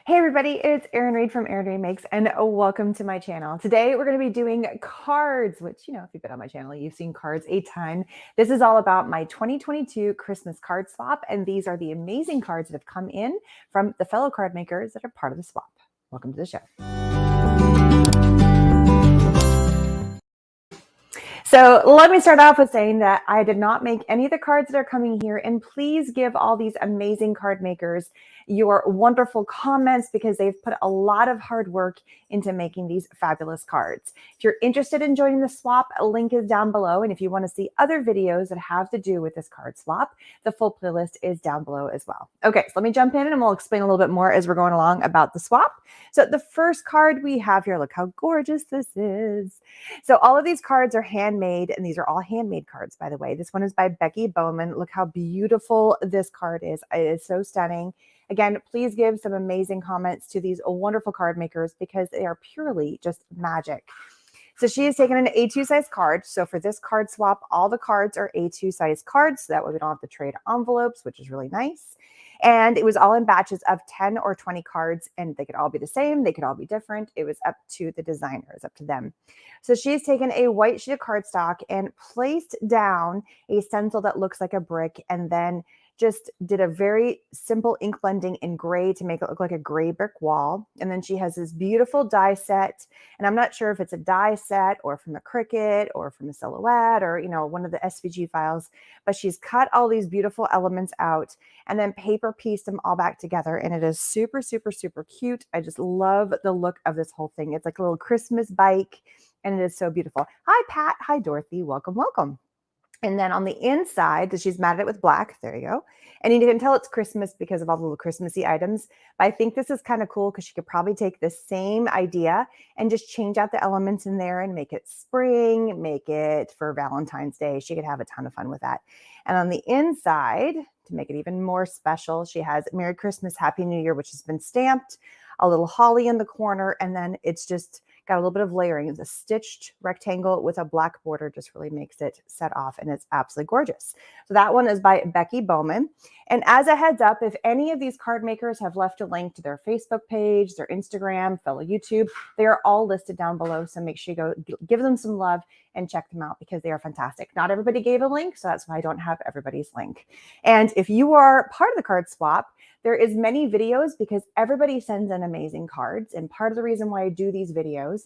Hey everybody, it's Erin Reed from Erin Reed Makes, and welcome to my channel. Today we're going to be doing cards, which, if you've been on my channel, you've seen cards a ton. This is all about my 2022 Christmas card swap, and these are the amazing cards that have come in from the fellow card makers that are part of the swap. Welcome to the show. So let me start off with saying that I did not make any of the cards that are coming here, and please give all these amazing card makers your wonderful comments because they've put a lot of hard work into making these fabulous cards. If you're interested in joining the swap, a link is down below, and if you want to see other videos that have to do with this card swap, the full playlist is down below as well. Okay, so let me jump in and we'll explain a little bit more as we're going along about the swap. So the first card we have here, look how gorgeous this is. So all of these cards are handmade, and these are all handmade cards, by the way. This one is by Becky Bowman. Look how beautiful this card is. It is so stunning. Again, please give some amazing comments to these wonderful card makers because they are purely just magic. So she has taken an A2 size card. So for this card swap, all the cards are A2 size cards. So that way we don't have to trade envelopes, which is really nice. And it was all in batches of 10 or 20 cards, and they could all be the same. They could all be different. It was up to the designers, up to them. So she's taken a white sheet of cardstock and placed down a stencil that looks like a brick, and then just did a very simple ink blending in gray to make it look like a gray brick wall. And then she has this beautiful die set. And I'm not sure if it's a die set or from a Cricut or from a Silhouette or, one of the SVG files, but she's cut all these beautiful elements out and then paper pieced them all back together. And it is super, super, super cute. I just love the look of this whole thing. It's like a little Christmas bike, and it is so beautiful. Hi, Pat. Hi, Dorothy. Welcome, welcome. And then on the inside, she's matted it with black. There you go. And you can tell it's Christmas because of all the little Christmassy items. But I think this is kind of cool because she could probably take the same idea and just change out the elements in there and make it spring, make it for Valentine's Day. She could have a ton of fun with that. And on the inside, to make it even more special, she has Merry Christmas, Happy New Year, which has been stamped, a little holly in the corner, and then it's just got a little bit of layering. It's a stitched rectangle with a black border, just really makes it set off, and it's absolutely gorgeous. So that one is by Becky Bowman. And as a heads up, if any of these card makers have left a link to their Facebook page, their Instagram, fellow YouTube, they are all listed down below. So make sure you go give them some love and check them out because they are fantastic. Not everybody gave a link, so that's why I don't have everybody's link. And if you are part of the card swap, there is many videos because everybody sends in amazing cards. And part of the reason why I do these videos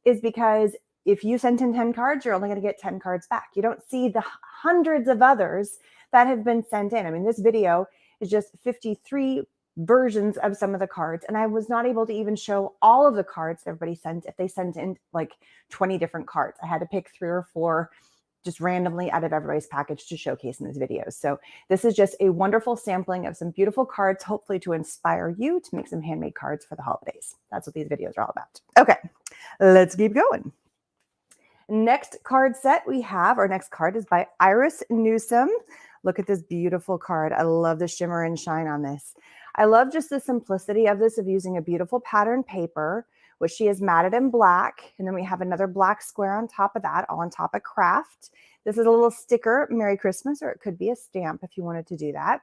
is because if you send in 10 cards, you're only going to get 10 cards back. You don't see the hundreds of others that have been sent in. I mean, this video is just 53 versions of some of the cards, and I was not able to even show all of the cards that everybody sent if they sent in like 20 different cards. I had to pick 3 or 4 just randomly out of everybody's package to showcase in these videos. So this is just a wonderful sampling of some beautiful cards, hopefully to inspire you to make some handmade cards for the holidays. That's what these videos are all about. Okay, let's keep going. Next card set we have, our next card is by Iris Newsom. Look at this beautiful card. I love the shimmer and shine on this. I love just the simplicity of this, of using a beautiful pattern paper, which she has matted in black. And then we have another black square on top of that, all on top of craft. This is a little sticker, Merry Christmas, or it could be a stamp if you wanted to do that.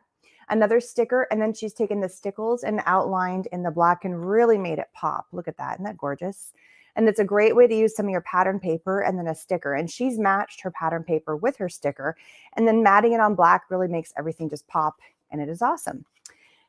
Another sticker, and then she's taken the stickles and outlined in the black and really made it pop. Look at that, isn't that gorgeous? And it's a great way to use some of your pattern paper and then a sticker. And she's matched her pattern paper with her sticker, and then matting it on black really makes everything just pop, and it is awesome.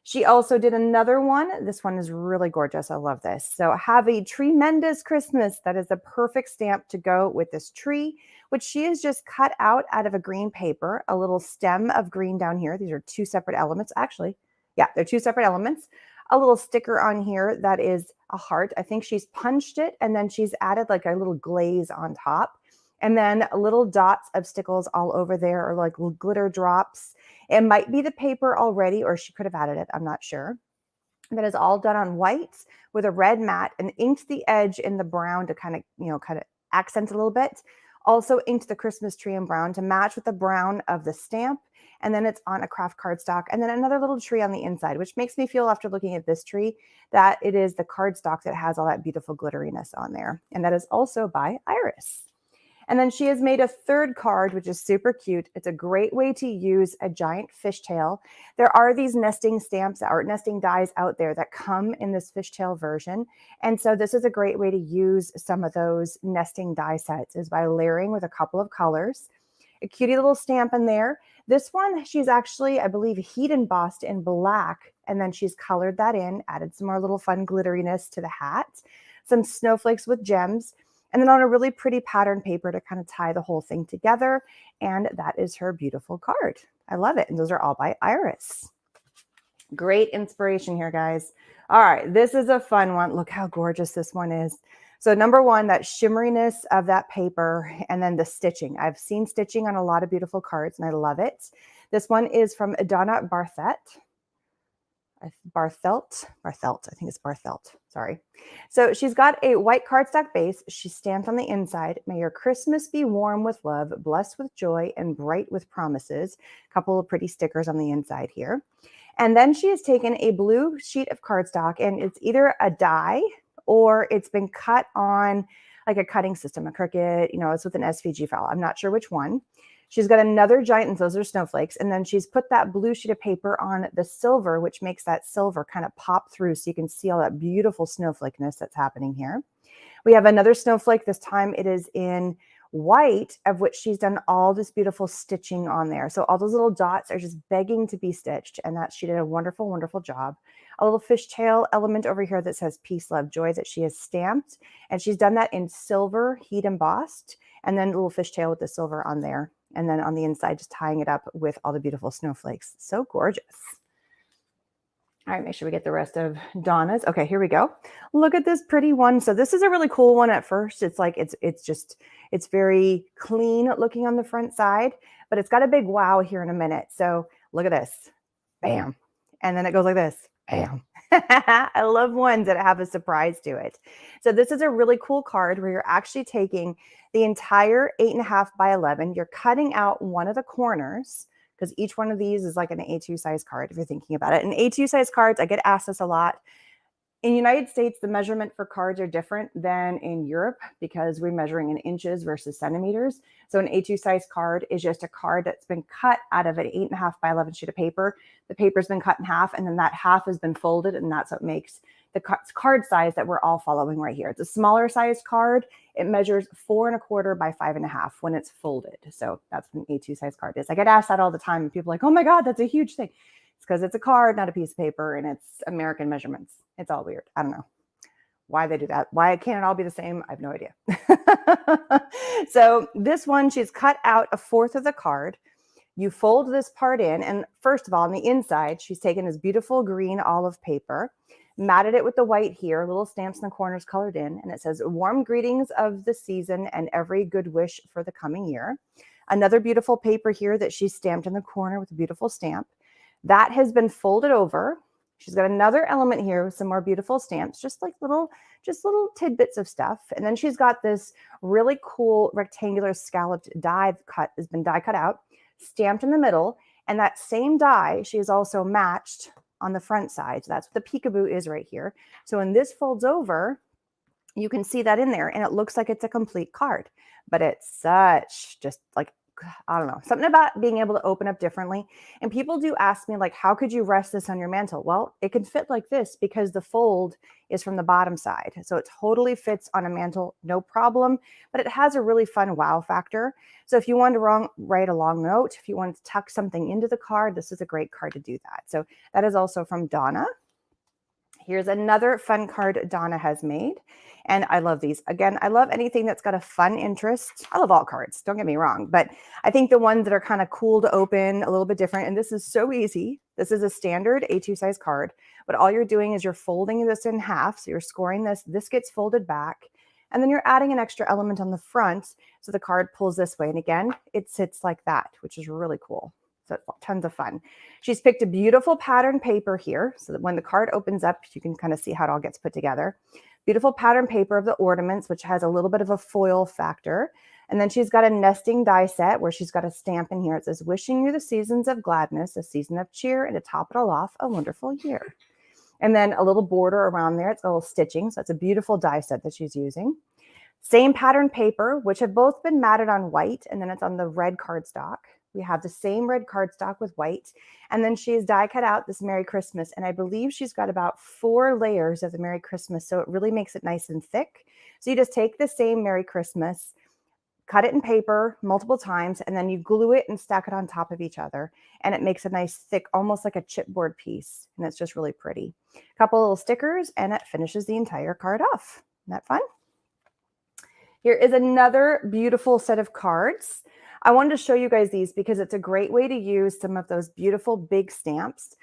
She also did another one. This one is really gorgeous. I love this. So have a tremendous Christmas. That is the perfect stamp to go with this tree, which she has just cut out of a green paper, a little stem of green down here. These are 2 separate elements. Actually, yeah, they're 2 separate elements. A little sticker on here that is a heart. I think she's punched it, and then she's added like a little glaze on top. And then little dots of stickles all over there, or like glitter drops. It might be the paper already, or she could have added it. I'm not sure. That is all done on white with a red mat, and inked the edge in the brown to kind of accent a little bit. Also inked the Christmas tree in brown to match with the brown of the stamp. And then it's on a craft cardstock, and then another little tree on the inside, which makes me feel, after looking at this tree, that it is the cardstock that has all that beautiful glitteriness on there. And that is also by Iris. And then she has made a third card, which is super cute. It's a great way to use a giant fishtail. There are these nesting stamps or nesting dies out there that come in this fishtail version. And so this is a great way to use some of those nesting die sets, is by layering with a couple of colors. A cutie little stamp in there. This one, she's actually, I believe, heat embossed in black, and then she's colored that in, added some more little fun glitteriness to the hat, some snowflakes with gems, and then on a really pretty pattern paper to kind of tie the whole thing together. And that is her beautiful card. I love it. And those are all by Iris. Great inspiration here, guys. All right, this is a fun one. Look how gorgeous this one is. So number one, that shimmeriness of that paper, and then the stitching. I've seen stitching on a lot of beautiful cards, and I love it. This one is from Donna Barthelt, I think it's Barthelt, sorry. So she's got a white cardstock base. She's stamped on the inside, "May your Christmas be warm with love, blessed with joy, and bright with promises." A couple of pretty stickers on the inside here. And then she has taken a blue sheet of cardstock, and it's either a die or it's been cut on like a cutting system, a Cricut, it's with an SVG file. I'm not sure which one. She's got another giant, and those are snowflakes. And then she's put that blue sheet of paper on the silver, which makes that silver kind of pop through so you can see all that beautiful snowflakeness that's happening here. We have another snowflake. This time it is in white, of which she's done all this beautiful stitching on there. So all those little dots are just begging to be stitched, and that she did a wonderful, wonderful job. A little fishtail element over here that says "Peace, Love, Joy" that she has stamped, and she's done that in silver, heat embossed, and then a little fishtail with the silver on there. And then on the inside, just tying it up with all the beautiful snowflakes. So gorgeous. All right, make sure we get the rest of Donna's. Okay, here we go. Look at this pretty one. So this is a really cool one at first. It's like, it's very clean looking on the front side, but it's got a big wow here in a minute. So look at this, bam. And then it goes like this, bam. I love ones that have a surprise to it. So this is a really cool card where you're actually taking the entire 8.5 by 11. You're cutting out one of the corners, because each one of these is like an A2 size card, if you're thinking about it. And A2 size cards, I get asked this a lot. In the United States, the measurement for cards are different than in Europe because we're measuring in inches versus centimeters. So an A2 size card is just a card that's been cut out of an 8.5 by 11 sheet of paper. The paper's been cut in half, and then that half has been folded, and that's what makes the card size that we're all following right here. It's a smaller size card. It measures 4.25 by 5.5 when it's folded. So that's what an A2 size card is. I get asked that all the time, and people are like, "Oh my God, that's a huge thing." It's because it's a card, not a piece of paper, and it's American measurements. It's all weird. I don't know why they do that. Why can't it all be the same? I have no idea. So this one, she's cut out 1/4 of the card. You fold this part in, and first of all, on the inside, she's taken this beautiful green olive paper, matted it with the white here, little stamps in the corners colored in, and it says, "Warm greetings of the season and every good wish for the coming year." Another beautiful paper here that she's stamped in the corner with a beautiful stamp. That has been folded over. She's got another element here with some more beautiful stamps, just little tidbits of stuff. And then she's got this really cool rectangular scalloped die cut, has been die cut out, stamped in the middle. And that same die, she has also matched on the front side. So that's what the peekaboo is right here. So when this folds over, you can see that in there, and it looks like it's a complete card, but it's such just like, I don't know, something about being able to open up differently. And people do ask me, like, how could you rest this on your mantle? Well, it can fit like this because the fold is from the bottom side. So it totally fits on a mantle, no problem, but it has a really fun wow factor. So if you want to write a long note, if you want to tuck something into the card, this is a great card to do that. So that is also from Donna. Here's another fun card Donna has made. And I love these. Again, I love anything that's got a fun interest. I love all cards, don't get me wrong, but I think the ones that are kind of cool to open, a little bit different, and this is so easy. This is a standard A2 size card, but all you're doing is you're folding this in half. So you're scoring this, this gets folded back, and then you're adding an extra element on the front. So the card pulls this way. And again, it sits like that, which is really cool. So tons of fun. She's picked a beautiful pattern paper here so that when the card opens up, you can kind of see how it all gets put together. Beautiful pattern paper of the ornaments, which has a little bit of a foil factor. And then she's got a nesting die set where she's got a stamp in here. It says, "Wishing you the seasons of gladness, a season of cheer, and to top it all off, a wonderful year." And then a little border around there. It's a little stitching. So it's a beautiful die set that she's using. Same pattern paper, which have both been matted on white, and then it's on the red cardstock. We have the same red cardstock with white, and then she has die cut out this Merry Christmas, and I believe she's got about 4 layers of the Merry Christmas, so it really makes it nice and thick. So you just take the same Merry Christmas, cut it in paper multiple times, and then you glue it and stack it on top of each other, and it makes a nice thick, almost like a chipboard piece, and it's just really pretty. A couple little stickers, and it finishes the entire card off. Isn't that fun? Here is another beautiful set of cards. I wanted to show you guys these because it's a great way to use some of those beautiful big stamps.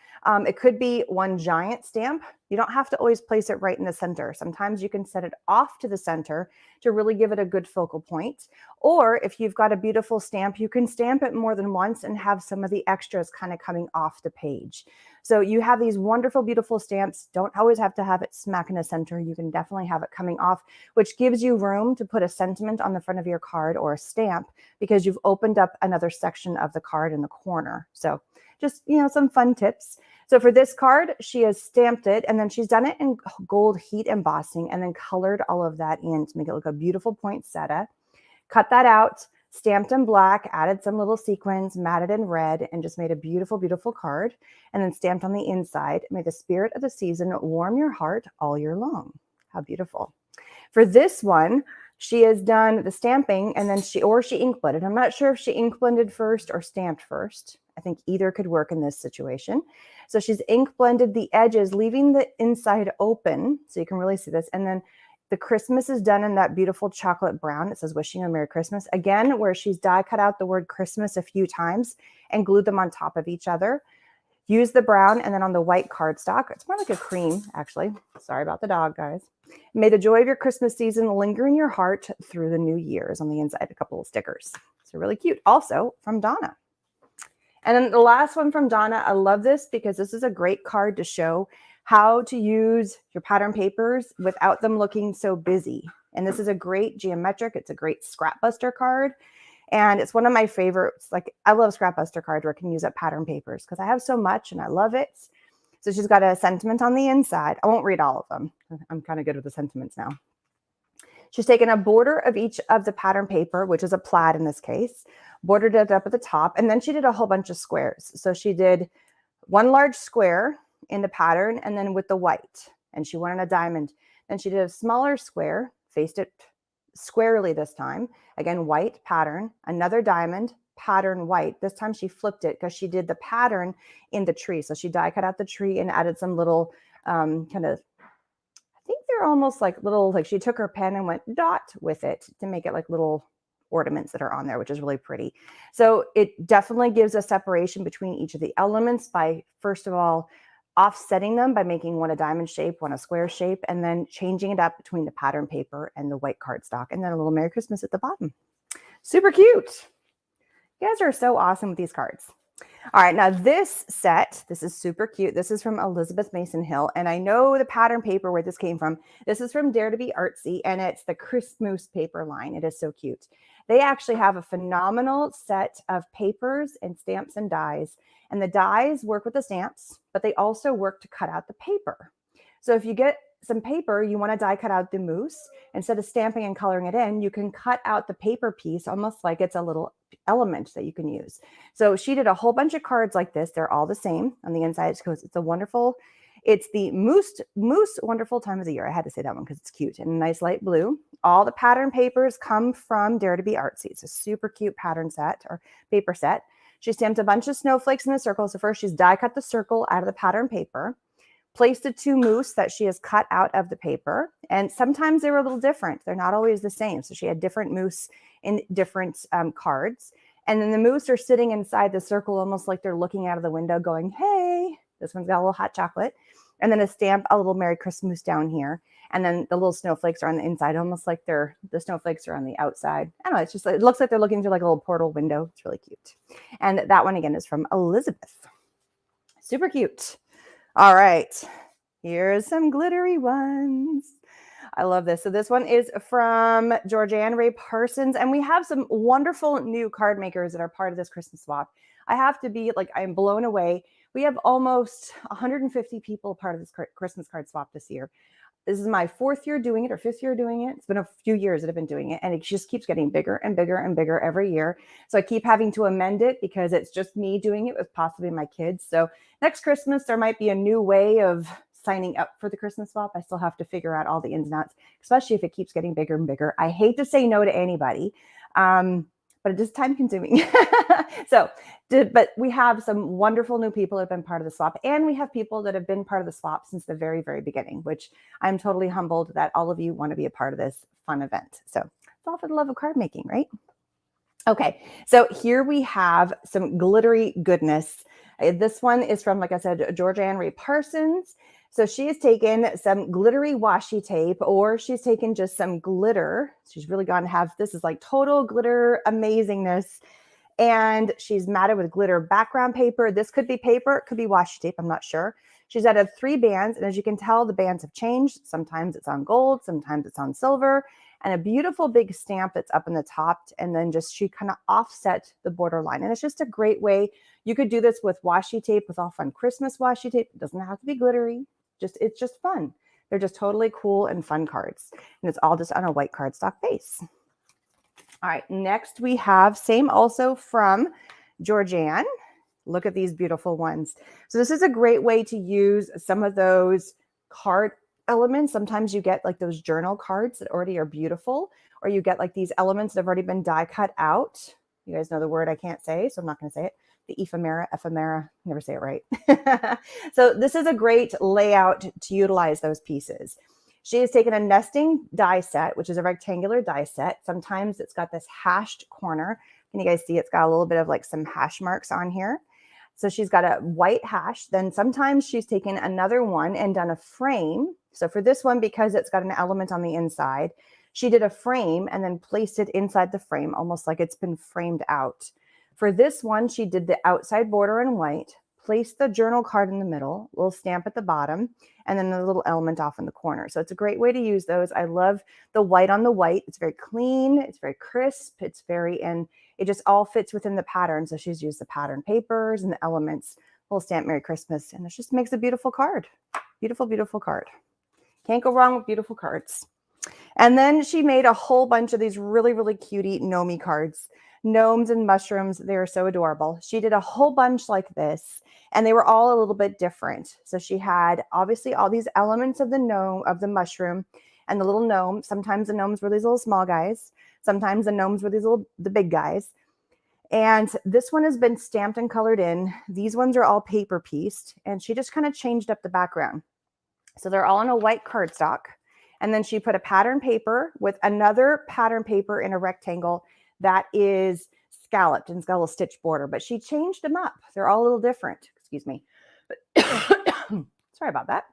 It could be one giant stamp. You don't have to always place it right in the center. Sometimes you can set it off to the center to really give it a good focal point. Or if you've got a beautiful stamp, you can stamp it more than once and have some of the extras kind of coming off the page. So you have these wonderful, beautiful stamps. Don't always have to have it smack in the center. You can definitely have it coming off, which gives you room to put a sentiment on the front of your card or a stamp because you've opened up another section of the card in the corner. So just, some fun tips. So for this card, she has stamped it, and then she's done it in gold heat embossing and then colored all of that in to make it look a beautiful poinsettia. Cut that out, stamped in black, added some little sequins, matted in red, and just made a beautiful, beautiful card. And then stamped on the inside, may the spirit of the season warm your heart all year long. How beautiful. For this one, she has done the stamping and then she ink blended. I'm not sure if she ink blended first or stamped first. I think either could work in this situation. So she's ink blended the edges, leaving the inside open so you can really see this. And then the Christmas is done in that beautiful chocolate brown. It says wishing you a Merry Christmas. Again, where she's die cut out the word Christmas a few times and glued them on top of each other. Use the brown and then on the white cardstock. It's more like a cream, actually. Sorry about the dog, guys. May the joy of your Christmas season linger in your heart through the new years. On the inside, a couple of stickers. So really cute. Also from Donna. And then the last one from Donna, I love this because this is a great card to show how to use your pattern papers without them looking so busy. And this is a great geometric, it's a great scrap buster card. And it's one of my favorites. Like, I love scrap buster cards where I can use up pattern papers because I have so much and I love it. So she's got a sentiment on the inside. I won't read all of them. I'm kind of good with the sentiments now. She's taken a border of each of the pattern paper, which is a plaid in this case, bordered it up at the top, and then she did a whole bunch of squares. So she did one large square in the pattern and then with the white, and she wanted a diamond. Then she did a smaller square, faced it squarely this time, again, white pattern, another diamond, pattern white. This time she flipped it because she did the pattern in the tree. So she die cut out the tree and added some little kind of, I think they're almost like little, like she took her pen and went dot with it to make it like little ornaments that are on there, which is really pretty. So it definitely gives a separation between each of the elements by, first of all, offsetting them by making one a diamond shape, one a square shape, and then changing it up between the pattern paper and the white cardstock, and then a little Merry Christmas at the bottom. Super cute. You guys are so awesome with these cards. All right, now this set, this is super cute. This is from Elizabeth Mason Hill, and I know the pattern paper where this came from. This is from Dare to Be Artsy, and it's the Christmas paper line. It is so cute. They actually have a phenomenal set of papers and stamps and dies, and the dies work with the stamps, but they also work to cut out the paper. So if you get some paper, you want to die cut out the mousse, instead of stamping and coloring it in, you can cut out the paper piece almost like it's a little element that you can use. So she did a whole bunch of cards like this. They're all the same on the inside. It goes, it's the mousse wonderful time of the year. I had to say that one because it's cute and a nice light blue. All the pattern papers come from Dare to Be Artsy. It's a super cute pattern set or paper set. She stamped a bunch of snowflakes in a circle. So first she's die cut the circle out of the pattern paper, placed the 2 mousse that she has cut out of the paper. And sometimes they were a little different. They're not always the same. So she had different mousse in different cards. And then the mousse are sitting inside the circle, almost like they're looking out of the window going, hey, this one's got a little hot chocolate. And then a stamp, a little Merry Christmas down here. And then the little snowflakes are on the inside, almost like the snowflakes are on the outside. I don't know, it's just, it looks like they're looking through like a little portal window. It's really cute. And that one again is from Elizabeth. Super cute. All right, here's some glittery ones. I love this. So this one is from Georgianne Ray Parsons, and we have some wonderful new card makers that are part of this Christmas swap. I have to be like, I'm blown away. We have almost 150 people part of this Christmas card swap this year. This is my 4th year doing it or 5th year doing it. It's been a few years that I've been doing it, and it just keeps getting bigger and bigger and bigger every year. So I keep having to amend it because it's just me doing it with possibly my kids. So next Christmas, there might be a new way of signing up for the Christmas swap. I still have to figure out all the ins and outs, especially if it keeps getting bigger and bigger. I hate to say no to anybody, but it is time consuming. But we have some wonderful new people that have been part of the swap, and we have people that have been part of the swap since the very, very beginning, which I'm totally humbled that all of you want to be a part of this fun event. So it's all for the love of card making, right? Okay, so here we have some glittery goodness. This one is from, like I said, Georgianne Ray Parsons. So she has taken some glittery washi tape, or she's taken just some glitter. She's really gone to have, this is like total glitter amazingness. And she's matted with glitter background paper. This could be paper, it could be washi tape, I'm not sure. She's added 3 bands, and as you can tell, the bands have changed. Sometimes it's on gold, sometimes it's on silver, and a beautiful big stamp that's up in the top. And then just she kind of offset the border line. And it's just a great way. You could do this with washi tape, with all fun Christmas washi tape. It doesn't have to be glittery. It's just fun. They're just totally cool and fun cards. And it's all just on a white cardstock base. All right, next we have same also from Georgianne. Look at these beautiful ones. So this is a great way to use some of those card elements. Sometimes you get like those journal cards that already are beautiful, or you get like these elements that have already been die cut out. You guys know the word I can't say, so I'm not going to say it. The ephemera, never say it right. So this is a great layout to utilize those pieces. She has taken a nesting die set, which is a rectangular die set. Sometimes it's got this hashed corner. Can you guys see it's got a little bit of like some hash marks on here? So she's got a white hash. Then sometimes she's taken another one and done a frame. So for this one, because it's got an element on the inside, she did a frame and then placed it inside the frame, almost like it's been framed out. For this one, she did the outside border in white, placed the journal card in the middle, little stamp at the bottom, and then a little element off in the corner. So it's a great way to use those. I love the white on the white. It's very clean. It's very crisp. It's very, and it just all fits within the pattern. So she's used the pattern papers and the elements. Little stamp Merry Christmas. And it just makes a beautiful card. Beautiful, beautiful card. Can't go wrong with beautiful cards. And then she made a whole bunch of these really, really cutie Gnomey cards. Gnomes and mushrooms, they're so adorable. She did a whole bunch like this, and they were all a little bit different. So she had obviously all these elements of the gnome, of the mushroom, and the little gnome. Sometimes the gnomes were these little small guys. Sometimes the gnomes were the big guys. And this one has been stamped and colored in. These ones are all paper pieced, and she just kind of changed up the background. So they're all on a white cardstock. And then she put a pattern paper with another pattern paper in a rectangle that is scalloped and it's got a little stitch border, but she changed them up. They're all a little different. Excuse me. Sorry about that.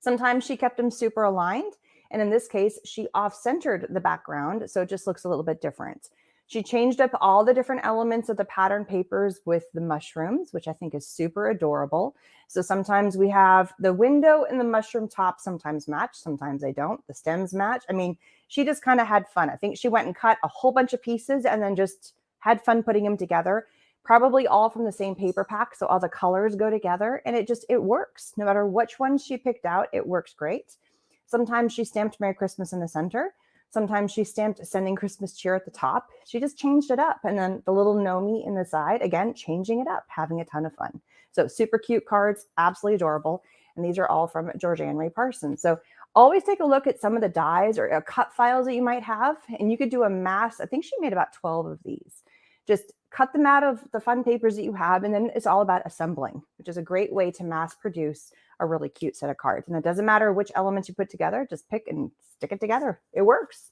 Sometimes she kept them super aligned. And in this case, she off-centered the background. So it just looks a little bit different. She changed up all the different elements of the pattern papers with the mushrooms, which I think is super adorable. So sometimes we have the window and the mushroom top sometimes match. Sometimes they don't. The stems match. I mean, she just kind of had fun. I think she went and cut a whole bunch of pieces and then just had fun putting them together, probably all from the same paper pack. So all the colors go together and it works. No matter which one she picked out, it works great. Sometimes she stamped Merry Christmas in the center. Sometimes she stamped Sending Christmas Cheer at the top. She just changed it up. And then the little Gnomey in the side, again, changing it up, having a ton of fun. So super cute cards, absolutely adorable. And these are all from Georgianne Ray Parsons. So always take a look at some of the dies or cut files that you might have. And you could do a mass. I think she made about 12 of these. Just cut them out of the fun papers that you have. And then it's all about assembling, which is a great way to mass produce a really cute set of cards. And it doesn't matter which elements you put together, just pick and stick it together. It works.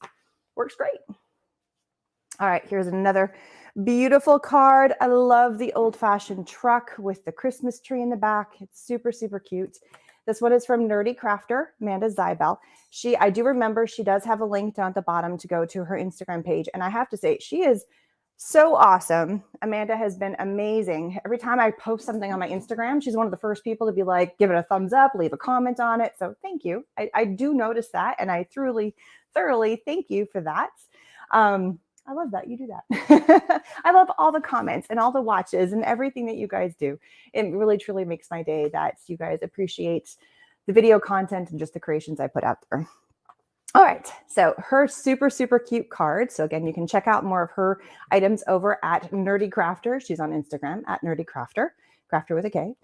Works great. All right, here's another beautiful card. I love the old-fashioned truck with the Christmas tree in the back. It's super, super cute. This one is from Nerdy Crafter, Amanda Zybel. I do remember she does have a link down at the bottom to go to her Instagram page. And I have to say, she is so awesome. Amanda has been amazing. Every time I post something on my Instagram, she's one of the first people to be like, give it a thumbs up, leave a comment on it. So thank you. I do notice that. And I thoroughly thank you for that. I I love that you do that. I love all the comments and all the watches and everything that you guys do. It really, truly makes my day that you guys appreciate the video content and just the creations I put out there. All right, so her super, super cute card. So again, you can check out more of her items over at Nerdy Crafter. She's on Instagram at Nerdy Crafter, Crafter with a K.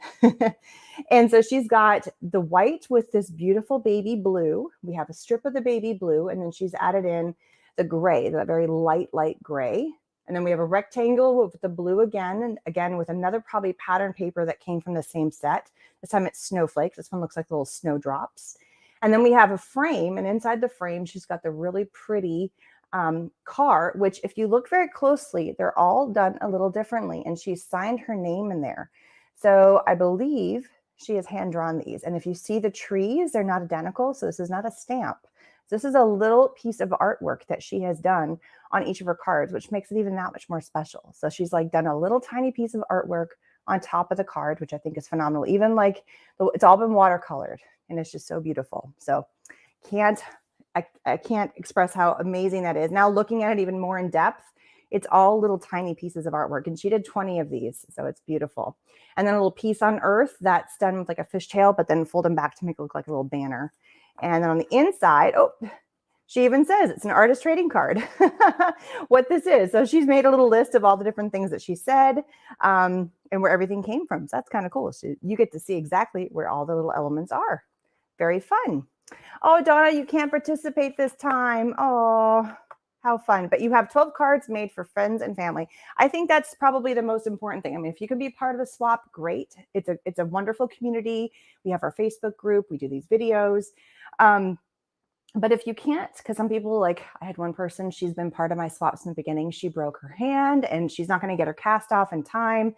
And so she's got the white with this beautiful baby blue. We have a strip of the baby blue, and then she's added in the gray, that very light gray. And then we have a rectangle with the blue again, and again with another probably pattern paper that came from the same set. This time it's snowflakes. This one looks like little snowdrops. And then we have a frame, and inside the frame, she's got the really pretty car, which if you look very closely, they're all done a little differently, and she's signed her name in there. So I believe she has hand drawn these. And if you see the trees, they're not identical. So this is not a stamp. This is a little piece of artwork that she has done on each of her cards, which makes it even that much more special. So she's like done a little tiny piece of artwork on top of the card, which I think is phenomenal. Even like it's all been watercolored, and it's just so beautiful. So I can't express how amazing that is. Now looking at it even more in depth, it's all little tiny pieces of artwork, and she did 20 of these, so it's beautiful. And then a little piece on earth that's done with like a fishtail, but then fold them back to make it look like a little banner. And then on the inside, oh, she even says it's an artist trading card, what this is. So she's made a little list of all the different things that she said and where everything came from. So that's kind of cool. So you get to see exactly where all the little elements are. Very fun. Oh, Donna, you can't participate this time. Oh, how fun. But you have 12 cards made for friends and family. I think that's probably the most important thing. I mean, if you can be part of the swap, great. It's a wonderful community. We have our Facebook group. We do these videos. But if you can't, because some people, like I had one person, she's been part of my swaps in the beginning. She broke her hand and she's not going to get her cast off in time.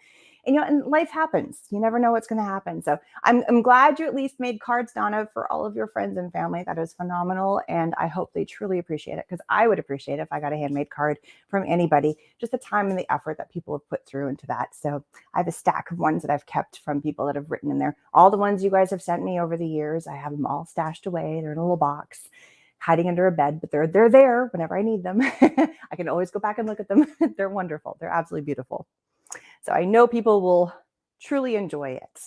And, and life happens. You never know what's going to happen. So I'm glad you at least made cards, Donna, for all of your friends and family. That is phenomenal. And I hope they truly appreciate it, because I would appreciate it if I got a handmade card from anybody, just the time and the effort that people have put through into that. So I have a stack of ones that I've kept from people that have written in there. All the ones you guys have sent me over the years, I have them all stashed away. They're in a little box, hiding under a bed, but they're there whenever I need them. I can always go back and look at them. They're wonderful. They're absolutely beautiful. So I know people will truly enjoy it.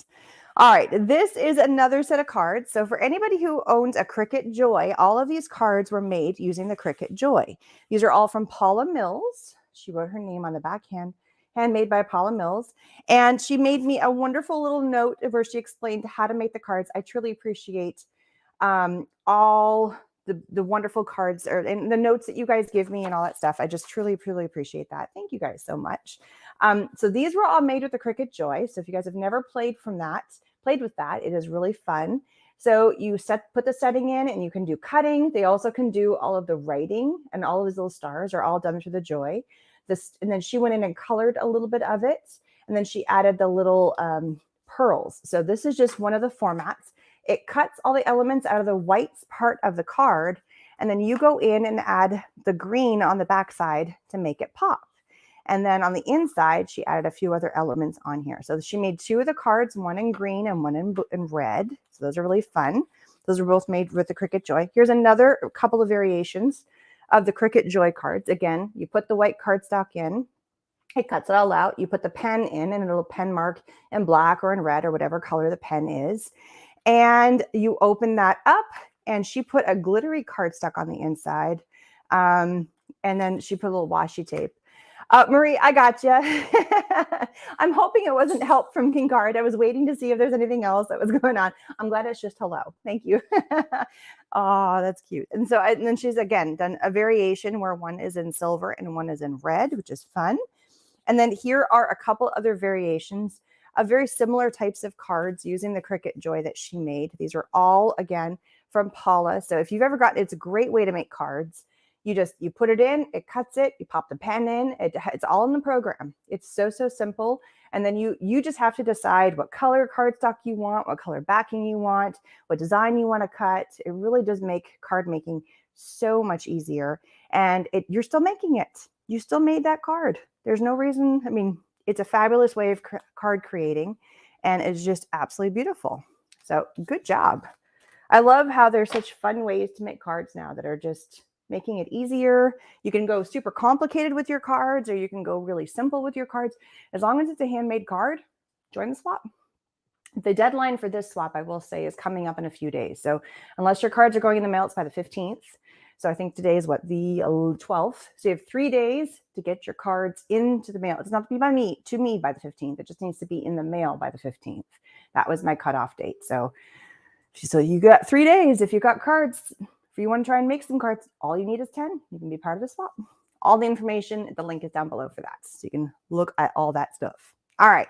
All right, this is another set of cards. So for anybody who owns a Cricut Joy, all of these cards were made using the Cricut Joy. These are all from Paula Mills. She wrote her name on the backhand, handmade by Paula Mills. And she made me a wonderful little note where she explained how to make the cards. I truly appreciate all the wonderful cards and the notes that you guys give me and all that stuff. I just truly, truly appreciate that. Thank you guys so much. So these were all made with the Cricut Joy. So if you guys have never played with that, it is really fun. So you put the setting in and you can do cutting. They also can do all of the writing, and all of these little stars are all done through the Joy. And then she went in and colored a little bit of it. And then she added the little pearls. So this is just one of the formats. It cuts all the elements out of the white part of the card, and then you go in and add the green on the backside to make it pop. And then on the inside, she added a few other elements on here. So she made two of the cards, one in green and one in red. So those are really fun. Those are both made with the Cricut Joy. Here's another couple of variations of the Cricut Joy cards. Again, you put the white cardstock in. It cuts it all out. You put the pen in, and it'll pen mark in black or in red or whatever color the pen is. And you open that up, and she put a glittery cardstock on the inside. And then she put a little washi tape. Marie, I got you. I'm hoping it wasn't help from King Card. I was waiting to see if there's anything else that was going on. I'm glad it's just hello. Thank you. Oh, that's cute. And then she's again done a variation where one is in silver and one is in red, which is fun. And then here are a couple other variations of very similar types of cards using the Cricut Joy that she made. These are all, again, from Paula. So if you've ever it's a great way to make cards. You put it in, it cuts it, you pop the pen in, it's all in the program. It's so, so simple. And then you just have to decide what color cardstock you want, what color backing you want, what design you want to cut. It really does make card making so much easier. And you're still making it. You still made that card. There's no reason. I mean, it's a fabulous way of card creating, and it's just absolutely beautiful. So good job. I love how there's such fun ways to make cards now that are just making it easier. You can go super complicated with your cards, or you can go really simple with your cards. As long as it's a handmade card, join the swap. The deadline for this swap, I will say, is coming up in a few days. So unless your cards are going in the mail, it's by the 15th. So I think today is what, the 12th. So you have 3 days to get your cards into the mail. It doesn't have to be to me by the 15th. It just needs to be in the mail by the 15th. That was my cutoff date. So you got 3 days. If you got cards, if you want to try and make some cards, all you need is 10. You can be part of the swap. All the information, the link is down below for that. So you can look at all that stuff. All right,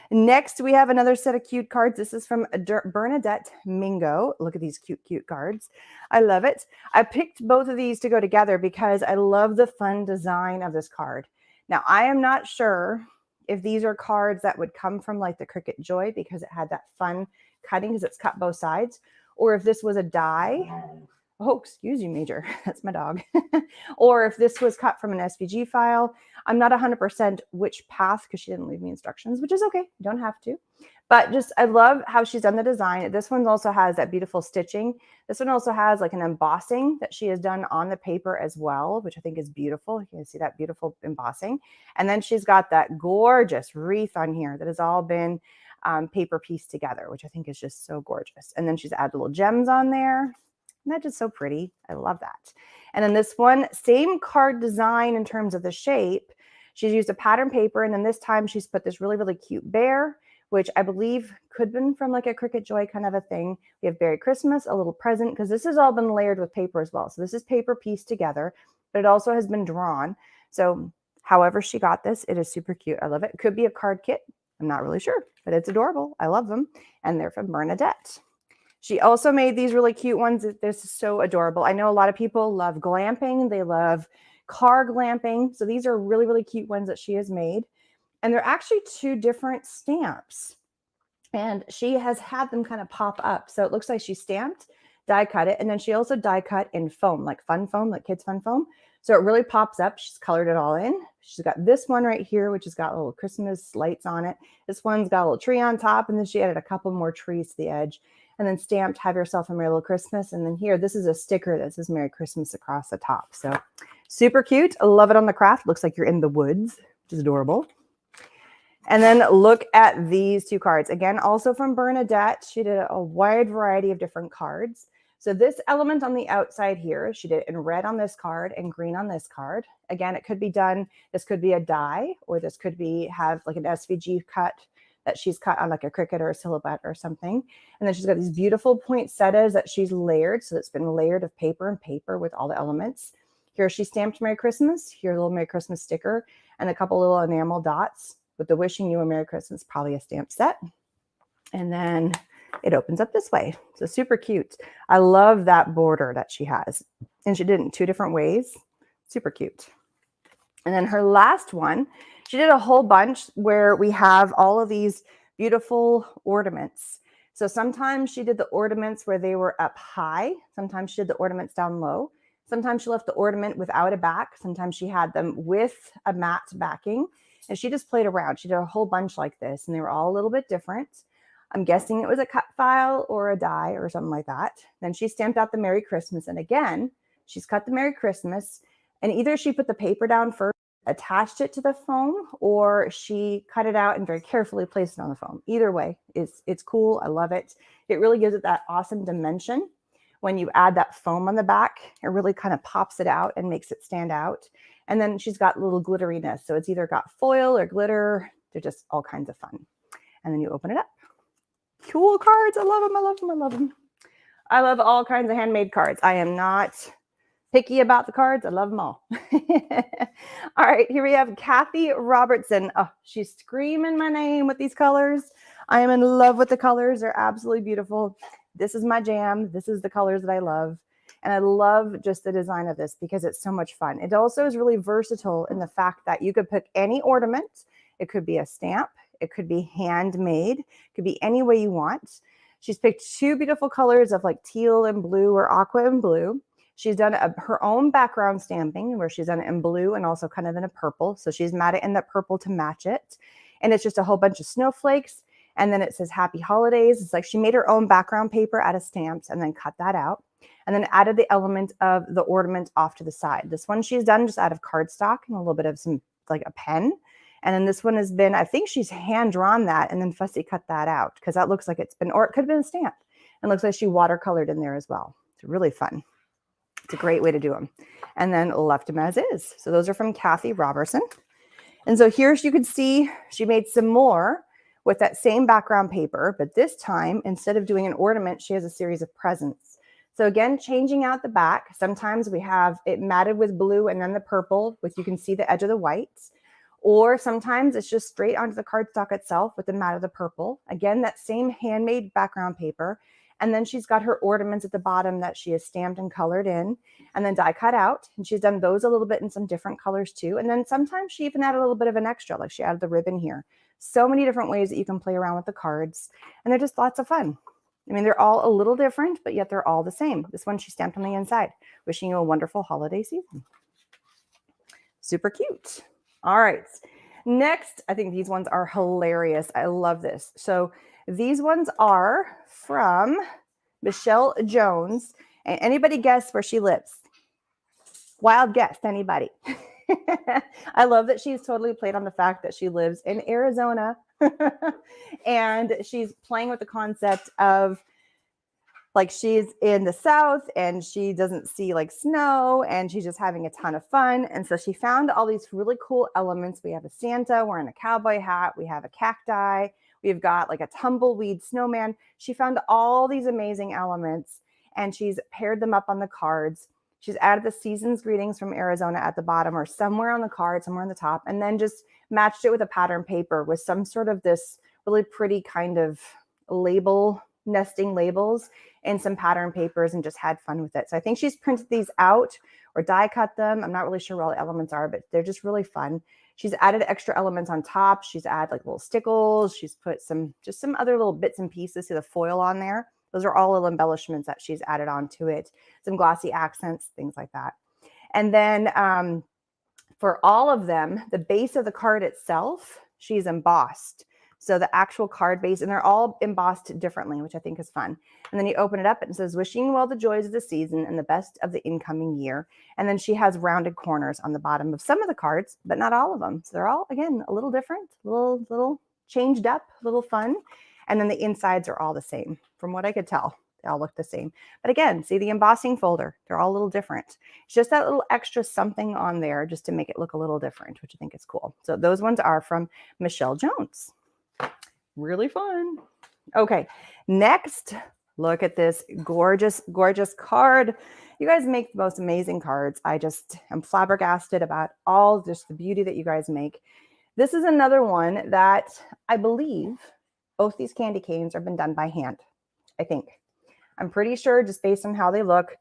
next we have another set of cute cards. This is from Bernadette Mingo. Look at these cute cards. I love it. I picked both of these to go together because I love the fun design of this card. Now, I am not sure if these are cards that would come from like the Cricut Joy because it had that fun cutting because it's cut both sides, or if this was a die. Oh, excuse you, Major. That's my dog. Or if this was cut from an SVG file. I'm not 100% which path because she didn't leave me instructions, which is okay. You don't have to. But just, I love how she's done the design. This one also has that beautiful stitching. This one also has like an embossing that she has done on the paper as well, which I think is beautiful. You can see that beautiful embossing. And then she's got that gorgeous wreath on here that has all been paper pieced together, which I think is just so gorgeous. And then she's added little gems on there. And that's just so pretty. I love that. And then this one, same card design in terms of the shape. She's used a pattern paper, and then this time she's put this really, really cute bear, which I believe could have been from like a Cricut Joy kind of a thing. We have Merry Christmas, a little present, because this has all been layered with paper as well. So this is paper pieced together, but it also has been drawn. So however she got this, it is super cute. I love it. It could be a card kit. I'm not really sure, but it's adorable. I love them. And they're from Bernadette. She also made these really cute ones. This is so adorable. I know a lot of people love glamping. They love car glamping. So these are really, really cute ones that she has made. And they're actually 2 different stamps. And she has had them kind of pop up. So it looks like she stamped, die cut it. And then she also die cut in foam, like fun foam, like kids fun foam. So it really pops up. She's colored it all in. She's got this one right here, which has got little Christmas lights on it. This one's got a little tree on top. And then she added a couple more trees to the edge. And then stamped, have yourself a Merry Little Christmas. And then here, this is a sticker that says Merry Christmas across the top. So super cute. I love it on the craft. Looks like you're in the woods, which is adorable. And then look at these 2 cards. Again, also from Bernadette. She did a wide variety of different cards. So this element on the outside here, she did it in red on this card and green on this card. Again, it could be done, this could be a die, or this could be have like an SVG cut that she's cut on like a Cricut or a Silhouette or something. And then she's got these beautiful poinsettias that she's layered. So it's been layered of paper and paper with all the elements. Here she stamped Merry Christmas. Here's a little Merry Christmas sticker and a couple little enamel dots with the wishing you a Merry Christmas, probably a stamp set. And then it opens up this way. So super cute. I love that border that she has. And she did it in 2 different ways. Super cute. And then her last one, she did a whole bunch where we have all of these beautiful ornaments. So sometimes she did the ornaments where they were up high. Sometimes she did the ornaments down low. Sometimes she left the ornament without a back. Sometimes she had them with a matte backing. And she just played around. She did a whole bunch like this, and they were all a little bit different. I'm guessing it was a cut file or a die or something like that. Then she stamped out the Merry Christmas. And again, she's cut the Merry Christmas. And either she put the paper down first, attached it to the foam, or she cut it out and very carefully placed it on the foam. Either way, it's cool. I love it. It really gives it that awesome dimension. When you add that foam on the back, it really kind of pops it out and makes it stand out. And then she's got little glitteriness. So it's either got foil or glitter. They're just all kinds of fun. And then you open it up. Cool cards. I love them. I love them. I love them. I love all kinds of handmade cards. I am not picky about the cards. I love them all. All right, here we have Kathy Robertson. Oh, she's screaming my name with these colors. I am in love with the colors. They're absolutely beautiful. This is my jam. This is the colors that I love. And I love just the design of this because it's so much fun. It also is really versatile in the fact that you could pick any ornament. It could be a stamp. It could be handmade. It could be any way you want. She's picked 2 beautiful colors of like teal and blue or aqua and blue. She's done her own background stamping where she's done it in blue and also kind of in a purple. So she's matted in the purple to match it. And it's just a whole bunch of snowflakes. And then it says Happy Holidays. It's like she made her own background paper out of stamps and then cut that out. And then added the element of the ornament off to the side. This one she's done just out of cardstock and a little bit of some, like a pen. And then this one has been, I think she's hand drawn that and then fussy cut that out because that looks like it's been, or it could have been a stamp. And looks like she watercolored in there as well. It's really fun. It's a great way to do them. And then left them as is. So those are from Kathy Robertson. And so here you can see she made some more with that same background paper, but this time, instead of doing an ornament, she has a series of presents. So again, changing out the back. Sometimes we have it matted with blue and then the purple, with you can see the edge of the white. Or sometimes it's just straight onto the cardstock itself with the matte of the purple. Again, that same handmade background paper. And then she's got her ornaments at the bottom that she has stamped and colored in and then die cut out. And she's done those a little bit in some different colors too. And then sometimes she even added a little bit of an extra, like she added the ribbon here. So many different ways that you can play around with the cards. And they're just lots of fun. I mean, they're all a little different, but yet they're all the same. This one she stamped on the inside. Wishing you a wonderful holiday season. Super cute. All right. Next, I think these ones are hilarious. I love this. So these ones are from Michelle Jones. And anybody guess where she lives? Wild guess, anybody? I love that she's totally played on the fact that she lives in Arizona. And she's playing with the concept of like she's in the South and she doesn't see like snow and she's just having a ton of fun. And so she found all these really cool elements. We have a Santa wearing a cowboy hat. We have a cacti. We've got like a tumbleweed snowman. She found all these amazing elements and she's paired them up on the cards. She's added the season's greetings from Arizona at the bottom or somewhere on the card, somewhere on the top, and then just matched it with a pattern paper with some sort of this really pretty kind of label, nesting labels and some pattern papers and just had fun with it. So I think she's printed these out or die cut them. I'm not really sure where all the elements are, but they're just really fun. She's added extra elements on top. She's added like little stickles. She's put just some other little bits and pieces to the foil on there. Those are all little embellishments that she's added onto it. Some glossy accents, things like that. And then for all of them, the base of the card itself, she's embossed. So the actual card base, and they're all embossed differently, which I think is fun. And then you open it up and it says, wishing you all the joys of the season and the best of the incoming year. And then she has rounded corners on the bottom of some of the cards, but not all of them. So they're all, again, a little different, a little changed up, a little fun. And then the insides are all the same. From what I could tell, they all look the same. But again, see the embossing folder, they're all a little different. It's just that little extra something on there just to make it look a little different, which I think is cool. So those ones are from Michelle Jones. Really fun. Okay, next, look at this gorgeous, gorgeous card. You guys make the most amazing cards. I just am flabbergasted about all just the beauty that you guys make. This is another one that I believe both these candy canes have been done by hand, I think. I'm pretty sure just based on how they look.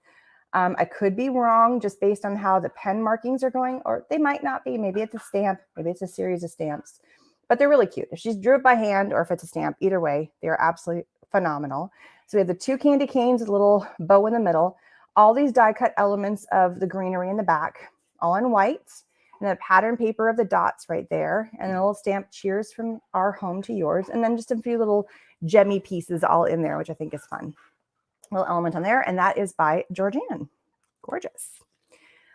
I could be wrong just based on how the pen markings are going, or they might not be. Maybe it's a stamp. Maybe it's a series of stamps. But they're really cute. If she's drew it by hand or if it's a stamp, either way, they're absolutely phenomenal. So we have the two candy canes with a little bow in the middle, all these die cut elements of the greenery in the back, all in white, and then a pattern paper of the dots right there, and a little stamp, cheers from our home to yours, and then just a few little gemmy pieces all in there, which I think is fun. A little element on there, and that is by Georgianne. Gorgeous.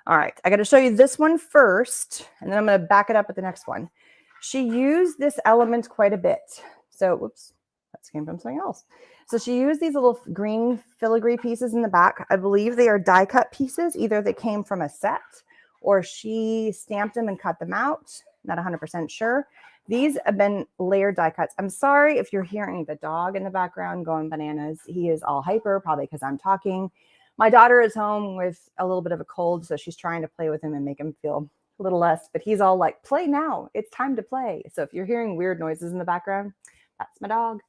All right, I got to show you this one first, and then I'm going to back it up with the next one. She used this element quite a bit. So, whoops, that came from something else. So she used these little green filigree pieces in the back. I believe they are die cut pieces. Either they came from a set or she stamped them and cut them out. Not 100% sure. These have been layered die cuts. I'm sorry if you're hearing the dog in the background going bananas. He is all hyper, probably because I'm talking. My daughter is home with a little bit of a cold, so she's trying to play with him and make him feel a little less, but he's all like, play now, it's time to play. So if you're hearing weird noises in the background, that's my dog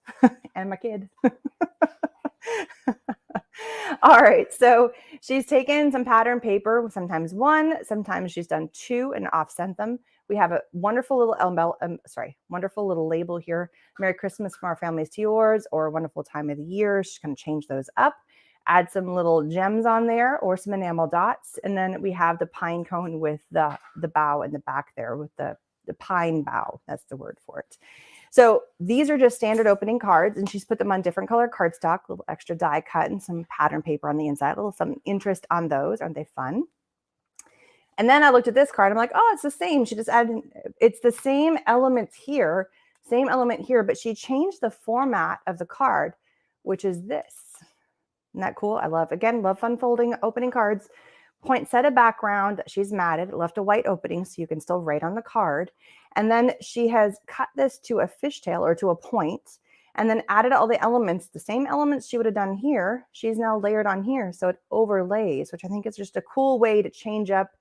and my kid. All right, so she's taken some pattern paper, sometimes one, sometimes she's done two and offset them. We have a wonderful little wonderful little label here, Merry Christmas from our families to yours, or a wonderful time of the year. She's going to change those up. Add some little gems on there or some enamel dots. And then we have the pine cone with the bow in the back there with the pine bough. That's the word for it. So these are just standard opening cards, and she's put them on different color cardstock, a little extra die cut and some pattern paper on the inside, a little some interest on those. Aren't they fun? And then I looked at this card. I'm like, oh, it's the same. She just added, it's the same elements here, same element here, but she changed the format of the card, which is this. Isn't that cool? I love, again, love fun folding, opening cards. Poinsettia background that she's matted, left a white opening so you can still write on the card. And then she has cut this to a fishtail or to a point, and then added all the elements, the same elements she would have done here, she's now layered on here. So it overlays, which I think is just a cool way to change up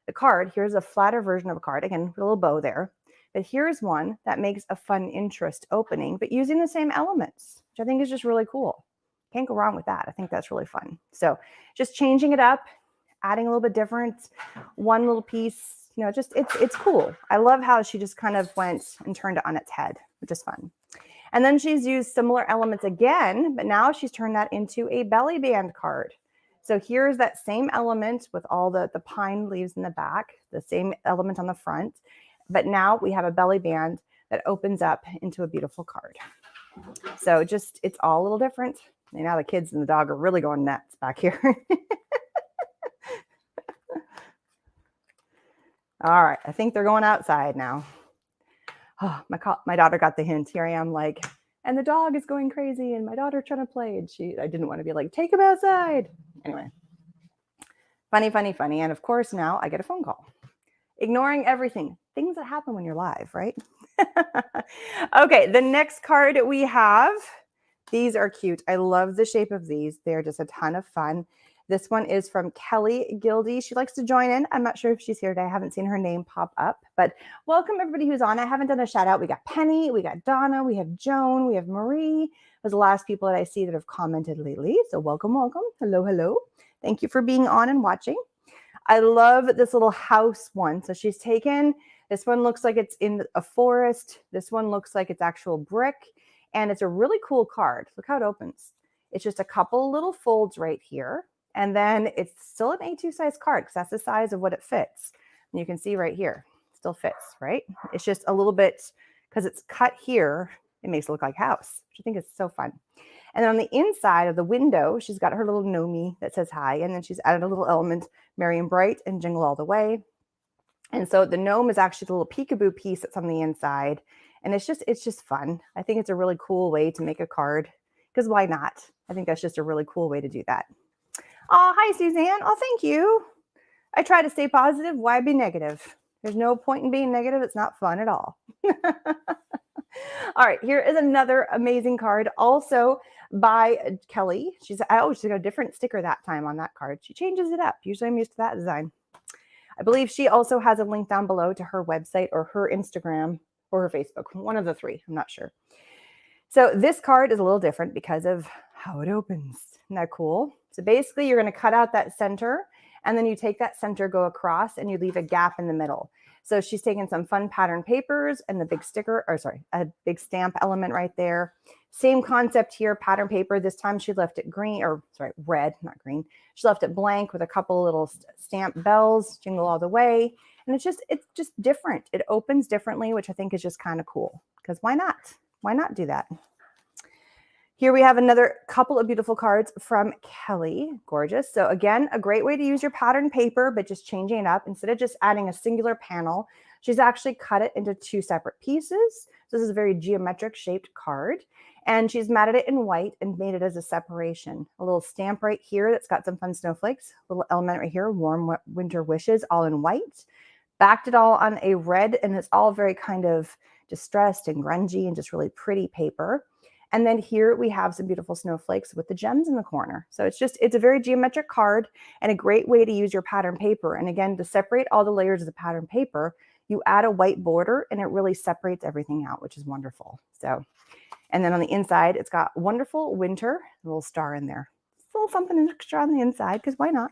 the card. Here's a flatter version of a card, again, with a little bow there. But here's one that makes a fun interest opening, but using the same elements, which I think is just really cool. Can't go wrong with that. I think that's really fun. So just changing it up, adding a little bit different, one little piece, you know, just it's cool. I love how she just kind of went and turned it on its head, which is fun. And then she's used similar elements again, but now she's turned that into a belly band card. So here's that same element with all the pine leaves in the back, the same element on the front, but now we have a belly band that opens up into a beautiful card. So just, it's all a little different. And now the kids and the dog are really going nuts back here. All right, I think they're going outside now. Oh, my daughter got the hint. Here I am like, and the dog is going crazy and my daughter's trying to play. And I didn't want to be like, take him outside. Anyway, funny, funny, funny. And of course, now I get a phone call. Ignoring everything. Things that happen when you're live, right? Okay, the next card we have, these are cute. I love the shape of these. They're just a ton of fun. This one is from Kelly Gildy. She likes to join in. I'm not sure if she's here today. I haven't seen her name pop up, but welcome everybody who's on. I haven't done a shout out. We got Penny, we got Donna, we have Joan, we have Marie. Those are the last people that I see that have commented lately. So welcome, welcome. Hello, hello. Thank you for being on and watching. I love this little house one. So she's taken, this one looks like it's in a forest. This one looks like it's actual brick, and it's a really cool card. Look how it opens. It's just a couple little folds right here. And then it's still an A2 size card because that's the size of what it fits. And you can see right here, still fits, right? It's just a little bit, because it's cut here, it makes it look like house, which I think is so fun. And then on the inside of the window, she's got her little Gnomey that says hi. And then she's added a little element, Merry and Bright and Jingle All the Way. And so the gnome is actually the little peekaboo piece that's on the inside. And it's just fun. I think it's a really cool way to make a card, because why not? I think that's just a really cool way to do that. Oh, hi, Suzanne. Oh, thank you. I try to stay positive. Why be negative? There's no point in being negative. It's not fun at all. All right, here is another amazing card, also by Kelly. She's got a different sticker that time on that card. She changes it up. Usually I'm used to that design. I believe she also has a link down below to her website or her Instagram or her Facebook, one of the three. I'm not sure. So this card is a little different because of how it opens. Isn't that cool? So basically you're going to cut out that center, and then you take that center, go across, and you leave a gap in the middle. So she's taken some fun pattern papers and the big sticker, or sorry, a big stamp element right there. Same concept here, pattern paper. This time she left it green, or sorry, red, not green. She left it blank with a couple little stamp bells, Jingle All the Way. And it's just different. It opens differently, which I think is just kind of cool, because why not? Why not do that? Here we have another couple of beautiful cards from Kelly. Gorgeous. So again, a great way to use your pattern paper, but just changing it up. Instead of just adding a singular panel, she's actually cut it into two separate pieces. So this is a very geometric shaped card. And she's matted it in white and made it as a separation. A little stamp right here that's got some fun snowflakes. A little element right here, warm winter wishes, all in white. Backed it all on a red, and it's all very kind of distressed and grungy and just really pretty paper. And then here we have some beautiful snowflakes with the gems in the corner. So it's a very geometric card and a great way to use your pattern paper. And again, to separate all the layers of the pattern paper, you add a white border and it really separates everything out, which is wonderful. So, and then on the inside, it's got wonderful winter, a little star in there. It's a little something extra on the inside, because why not?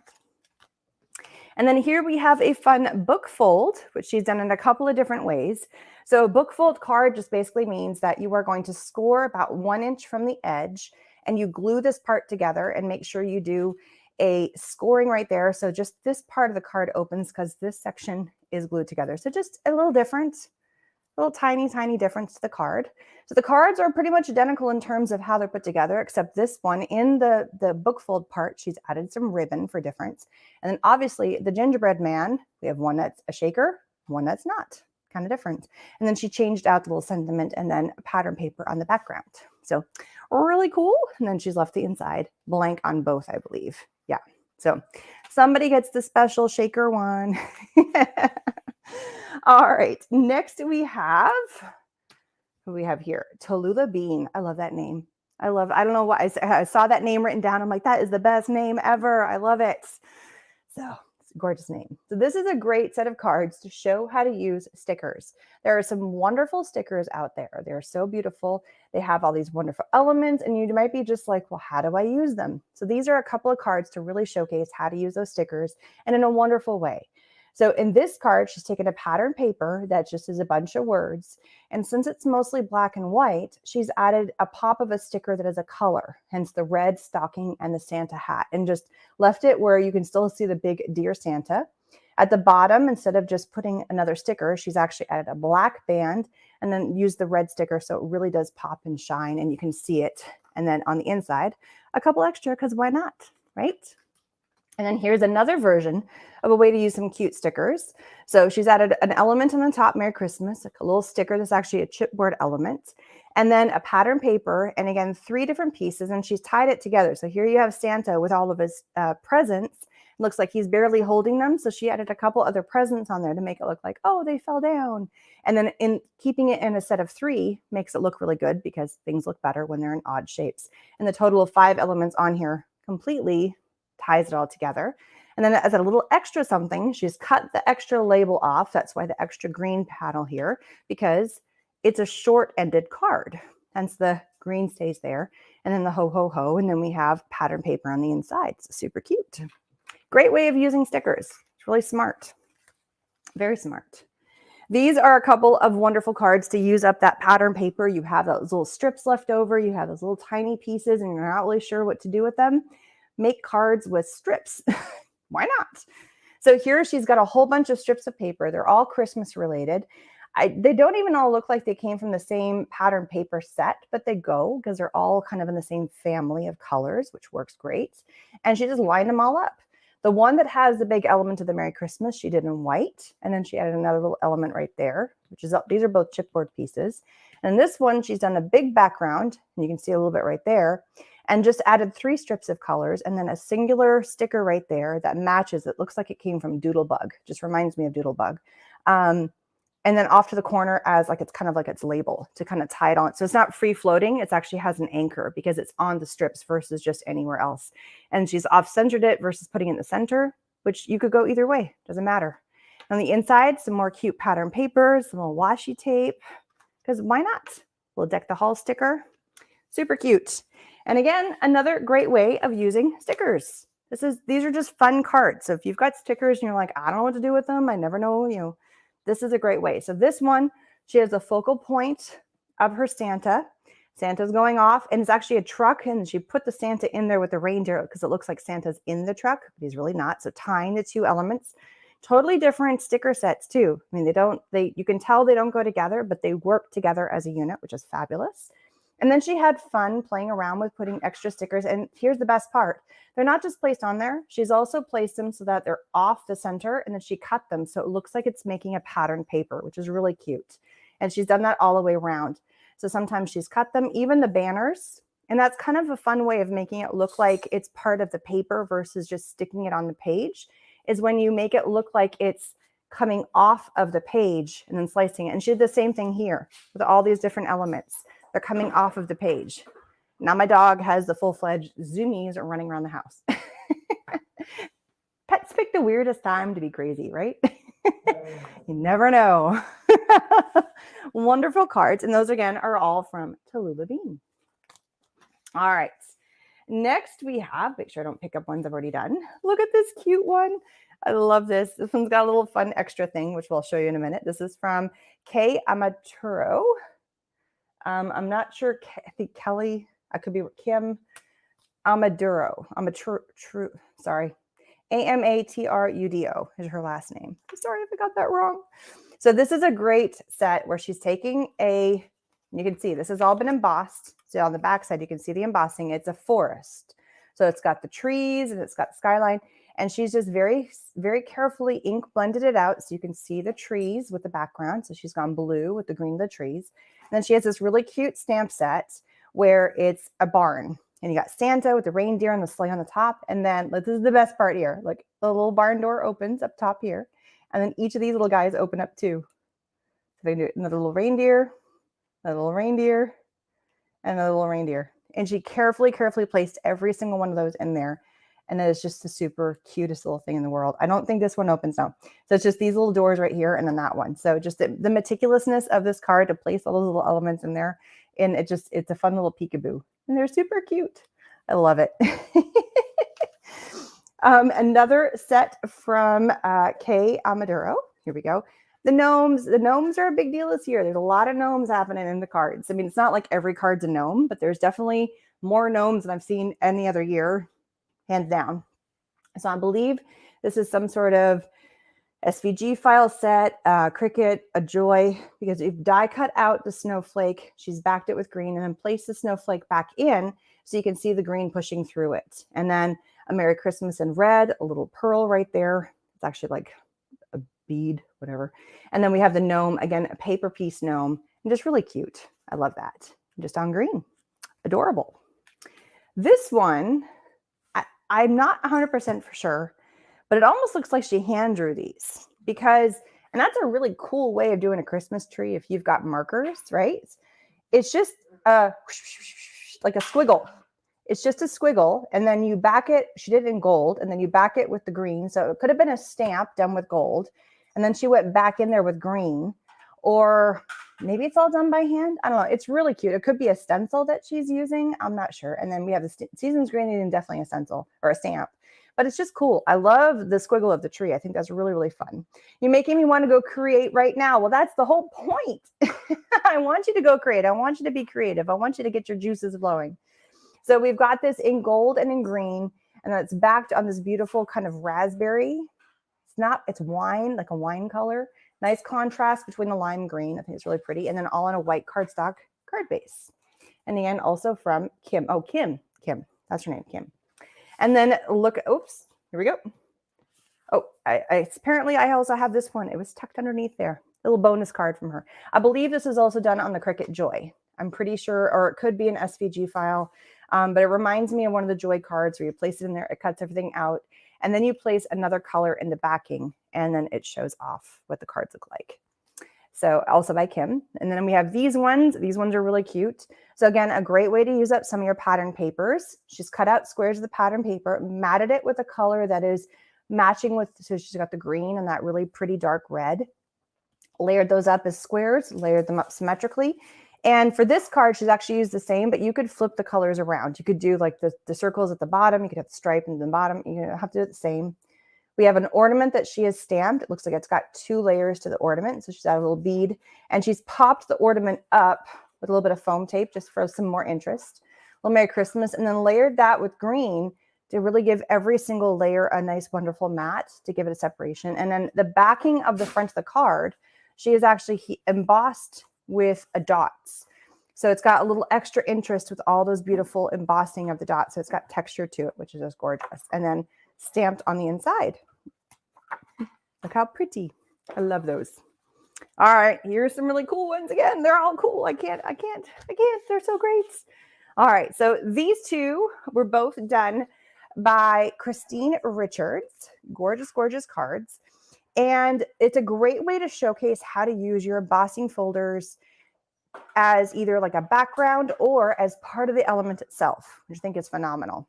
And then here we have a fun book fold, which she's done in a couple of different ways. So a book fold card just basically means that you are going to score about 1 inch from the edge, and you glue this part together and make sure you do a scoring right there. So just this part of the card opens because this section is glued together. So just a little different. Little tiny, tiny difference to the card. So the cards are pretty much identical in terms of how they're put together, except this one in the book fold part, she's added some ribbon for difference. And then obviously the gingerbread man, we have one that's a shaker, one that's not, kind of different. And then she changed out the little sentiment and then pattern paper on the background. So really cool. And then she's left the inside blank on both, I believe. Yeah. So somebody gets the special shaker one. All right, next we have, who we have here? Tallulah Bean. I love that name. I don't know why, I saw that name written down. I'm like, that is the best name ever. I love it. So it's a gorgeous name. So this is a great set of cards to show how to use stickers. There are some wonderful stickers out there. They're so beautiful. They have all these wonderful elements and you might be just like, well, how do I use them? So these are a couple of cards to really showcase how to use those stickers and in a wonderful way. So in this card, she's taken a pattern paper that just is a bunch of words. And since it's mostly black and white, she's added a pop of a sticker that is a color, hence the red stocking and the Santa hat, and just left it where you can still see the big Dear Santa. At the bottom, instead of just putting another sticker, she's actually added a black band and then used the red sticker so it really does pop and shine and you can see it. And then on the inside, a couple extra, because why not, right? And then here's another version of a way to use some cute stickers. So she's added an element on the top, Merry Christmas, like a little sticker that's actually a chipboard element, and then a pattern paper, and again, 3 different pieces, and she's tied it together. So here you have Santa with all of his presents. It looks like he's barely holding them, so she added a couple other presents on there to make it look like, oh, they fell down. And then in keeping it in a set of 3 makes it look really good because things look better when they're in odd shapes. And the total of 5 elements on here completely ties it all together. And then as a little extra something, she's cut the extra label off. That's why the extra green panel here, because it's a short-ended card. Hence the green stays there. And then the ho, ho, ho. And then we have pattern paper on the inside. It's super cute. Great way of using stickers. It's really smart. Very smart. These are a couple of wonderful cards to use up that pattern paper. You have those little strips left over. You have those little tiny pieces and you're not really sure what to do with them. Make cards with strips. Why not? So here she's got a whole bunch of strips of paper. They're all Christmas related. They don't even all look like they came from the same pattern paper set, but they go because they're all kind of in the same family of colors, which works great. And she just lined them all up. The one that has the big element of the Merry Christmas, she did in white. And then she added another little element right there, which is, these are both chipboard pieces. And this one, she's done a big background, and you can see a little bit right there, and just added 3 strips of colors and then a singular sticker right there that matches. It looks like it came from Doodlebug. Just reminds me of Doodlebug. And then off to the corner as like, it's kind of like its label to kind of tie it on. So it's not free floating. It actually has an anchor because it's on the strips versus just anywhere else. And she's off-centered it versus putting it in the center, which you could go either way. Doesn't matter. On the inside, some more cute pattern paper, some little washi tape, because why not? We'll deck the hall sticker. Super cute. And again, another great way of using stickers. These are just fun cards. So if you've got stickers and you're like, I don't know what to do with them, I never know, this is a great way. So this one, she has the focal point of her Santa. Santa's going off, and it's actually a truck, and she put the Santa in there with the reindeer because it looks like Santa's in the truck, but he's really not. So tying the 2 elements. Totally different sticker sets too. I mean, you can tell they don't go together, but they work together as a unit, which is fabulous. And then she had fun playing around with putting extra stickers. And here's the best part. They're not just placed on there. She's also placed them so that they're off the center, and then she cut them so it looks like it's making a pattern paper, which is really cute. And she's done that all the way around. So sometimes she's cut them, even the banners. And that's kind of a fun way of making it look like it's part of the paper versus just sticking it on the page, is when you make it look like it's coming off of the page and then slicing it. And she did the same thing here with all these different elements. They're coming off of the page. Now my dog has the full-fledged zoomies running around the house. Pets pick the weirdest time to be crazy, right? You never know. Wonderful cards. And those, again, are all from Tallulah Bean. All right. Next we have, make sure I don't pick up ones I've already done. Look at this cute one. I love this. This one's got a little fun extra thing, which we'll show you in a minute. This is from K Amaturo. I'm not sure. I think Kelly, I could be Kim Amaduro. Sorry. Amatrudo is her last name. I'm sorry if I got that wrong. So this is a great set where she's taking you can see this has all been embossed. So on the back side, you can see the embossing. It's a forest. So it's got the trees and it's got the skyline. And she's just very, very carefully ink blended it out. So you can see the trees with the background. So she's gone blue with the green of the trees. And then she has this really cute stamp set where it's a barn. And you got Santa with the reindeer and the sleigh on the top. And then this is the best part here. Like the little barn door opens up top here. And then each of these little guys open up too. So they do another little reindeer, another little reindeer, and another little reindeer. And she carefully placed every single one of those in there. And it is just the super cutest little thing in the world. I don't think this one opens now. So it's just these little doors right here and then that one. So just the meticulousness of this card to place all those little elements in there. And it's a fun little peekaboo. And they're super cute. I love it. Another set from Kay Amaduro. Here we go. The gnomes. The gnomes are a big deal this year. There's a lot of gnomes happening in the cards. I mean, it's not like every card's a gnome, but there's definitely more gnomes than I've seen any other year, hands down. So I believe this is some sort of SVG file set, Cricut Joy, because we've die cut out the snowflake. She's backed it with green and then placed the snowflake back in so you can see the green pushing through it. And then a Merry Christmas in red, a little pearl right there. It's actually like a bead, whatever. And then we have the gnome, again, a paper piece gnome, and just really cute. I love that. Just on green. Adorable. This one, I'm not 100% for sure, but it almost looks like she hand drew these because, and that's a really cool way of doing a Christmas tree if you've got markers, right? It's just like a squiggle. It's just a squiggle, and then you back it. She did it in gold, and then you back it with the green. So it could have been a stamp done with gold, and then she went back in there with green, or maybe it's all done by hand. I don't know. It's really cute. It could be a stencil that she's using. I'm not sure. And then we have the Seasons Granny and definitely a stencil or a stamp. But it's just cool. I love the squiggle of the tree. I think that's really, really fun. You're making me want to go create right now. Well, that's the whole point. I want you to go create. I want you to be creative. I want you to get your juices flowing. So we've got this in gold and in green, and that's backed on this beautiful kind of raspberry. It's wine, like a wine color. Nice contrast between the lime green. I think it's really pretty. And then all on a white cardstock card base. And again, also from Kim. Oh, Kim. That's her name, Kim. And then look, oops, here we go. Oh, apparently I also have this one. It was tucked underneath there. A little bonus card from her. I believe this is also done on the Cricut Joy. I'm pretty sure, or it could be an SVG file. But it reminds me of one of the Joy cards where you place it in there, it cuts everything out, and then you place another color in the backing, and then it shows off what the cards look like. So also by Kim. And then we have these ones. These ones are really cute. So again, a great way to use up some of your pattern papers. She's cut out squares of the pattern paper, matted it with a color that is matching with, so she's got the green and that really pretty dark red. Layered those up as squares, layered them up symmetrically. And for this card, she's actually used the same, but you could flip the colors around. You could do like the circles at the bottom. You could have the stripe in the bottom. You don't have to do it the same. We have an ornament that she has stamped. It looks like it's got 2 layers to the ornament. So she's got a little bead, and she's popped the ornament up with a little bit of foam tape just for some more interest. A little Merry Christmas, and then layered that with green to really give every single layer a nice, wonderful matte to give it a separation. And then the backing of the front of the card, she is actually embossed with dots. So it's got a little extra interest with all those beautiful embossing of the dots. So it's got texture to it, which is just gorgeous. And then stamped on the inside. Look how pretty. I love those. All right, here's some really cool ones again. They're all cool. I can't. They're so great. All right, so these two were both done by Christine Richards. Gorgeous, gorgeous cards. And it's a great way to showcase how to use your embossing folders as either like a background or as part of the element itself, which I think is phenomenal.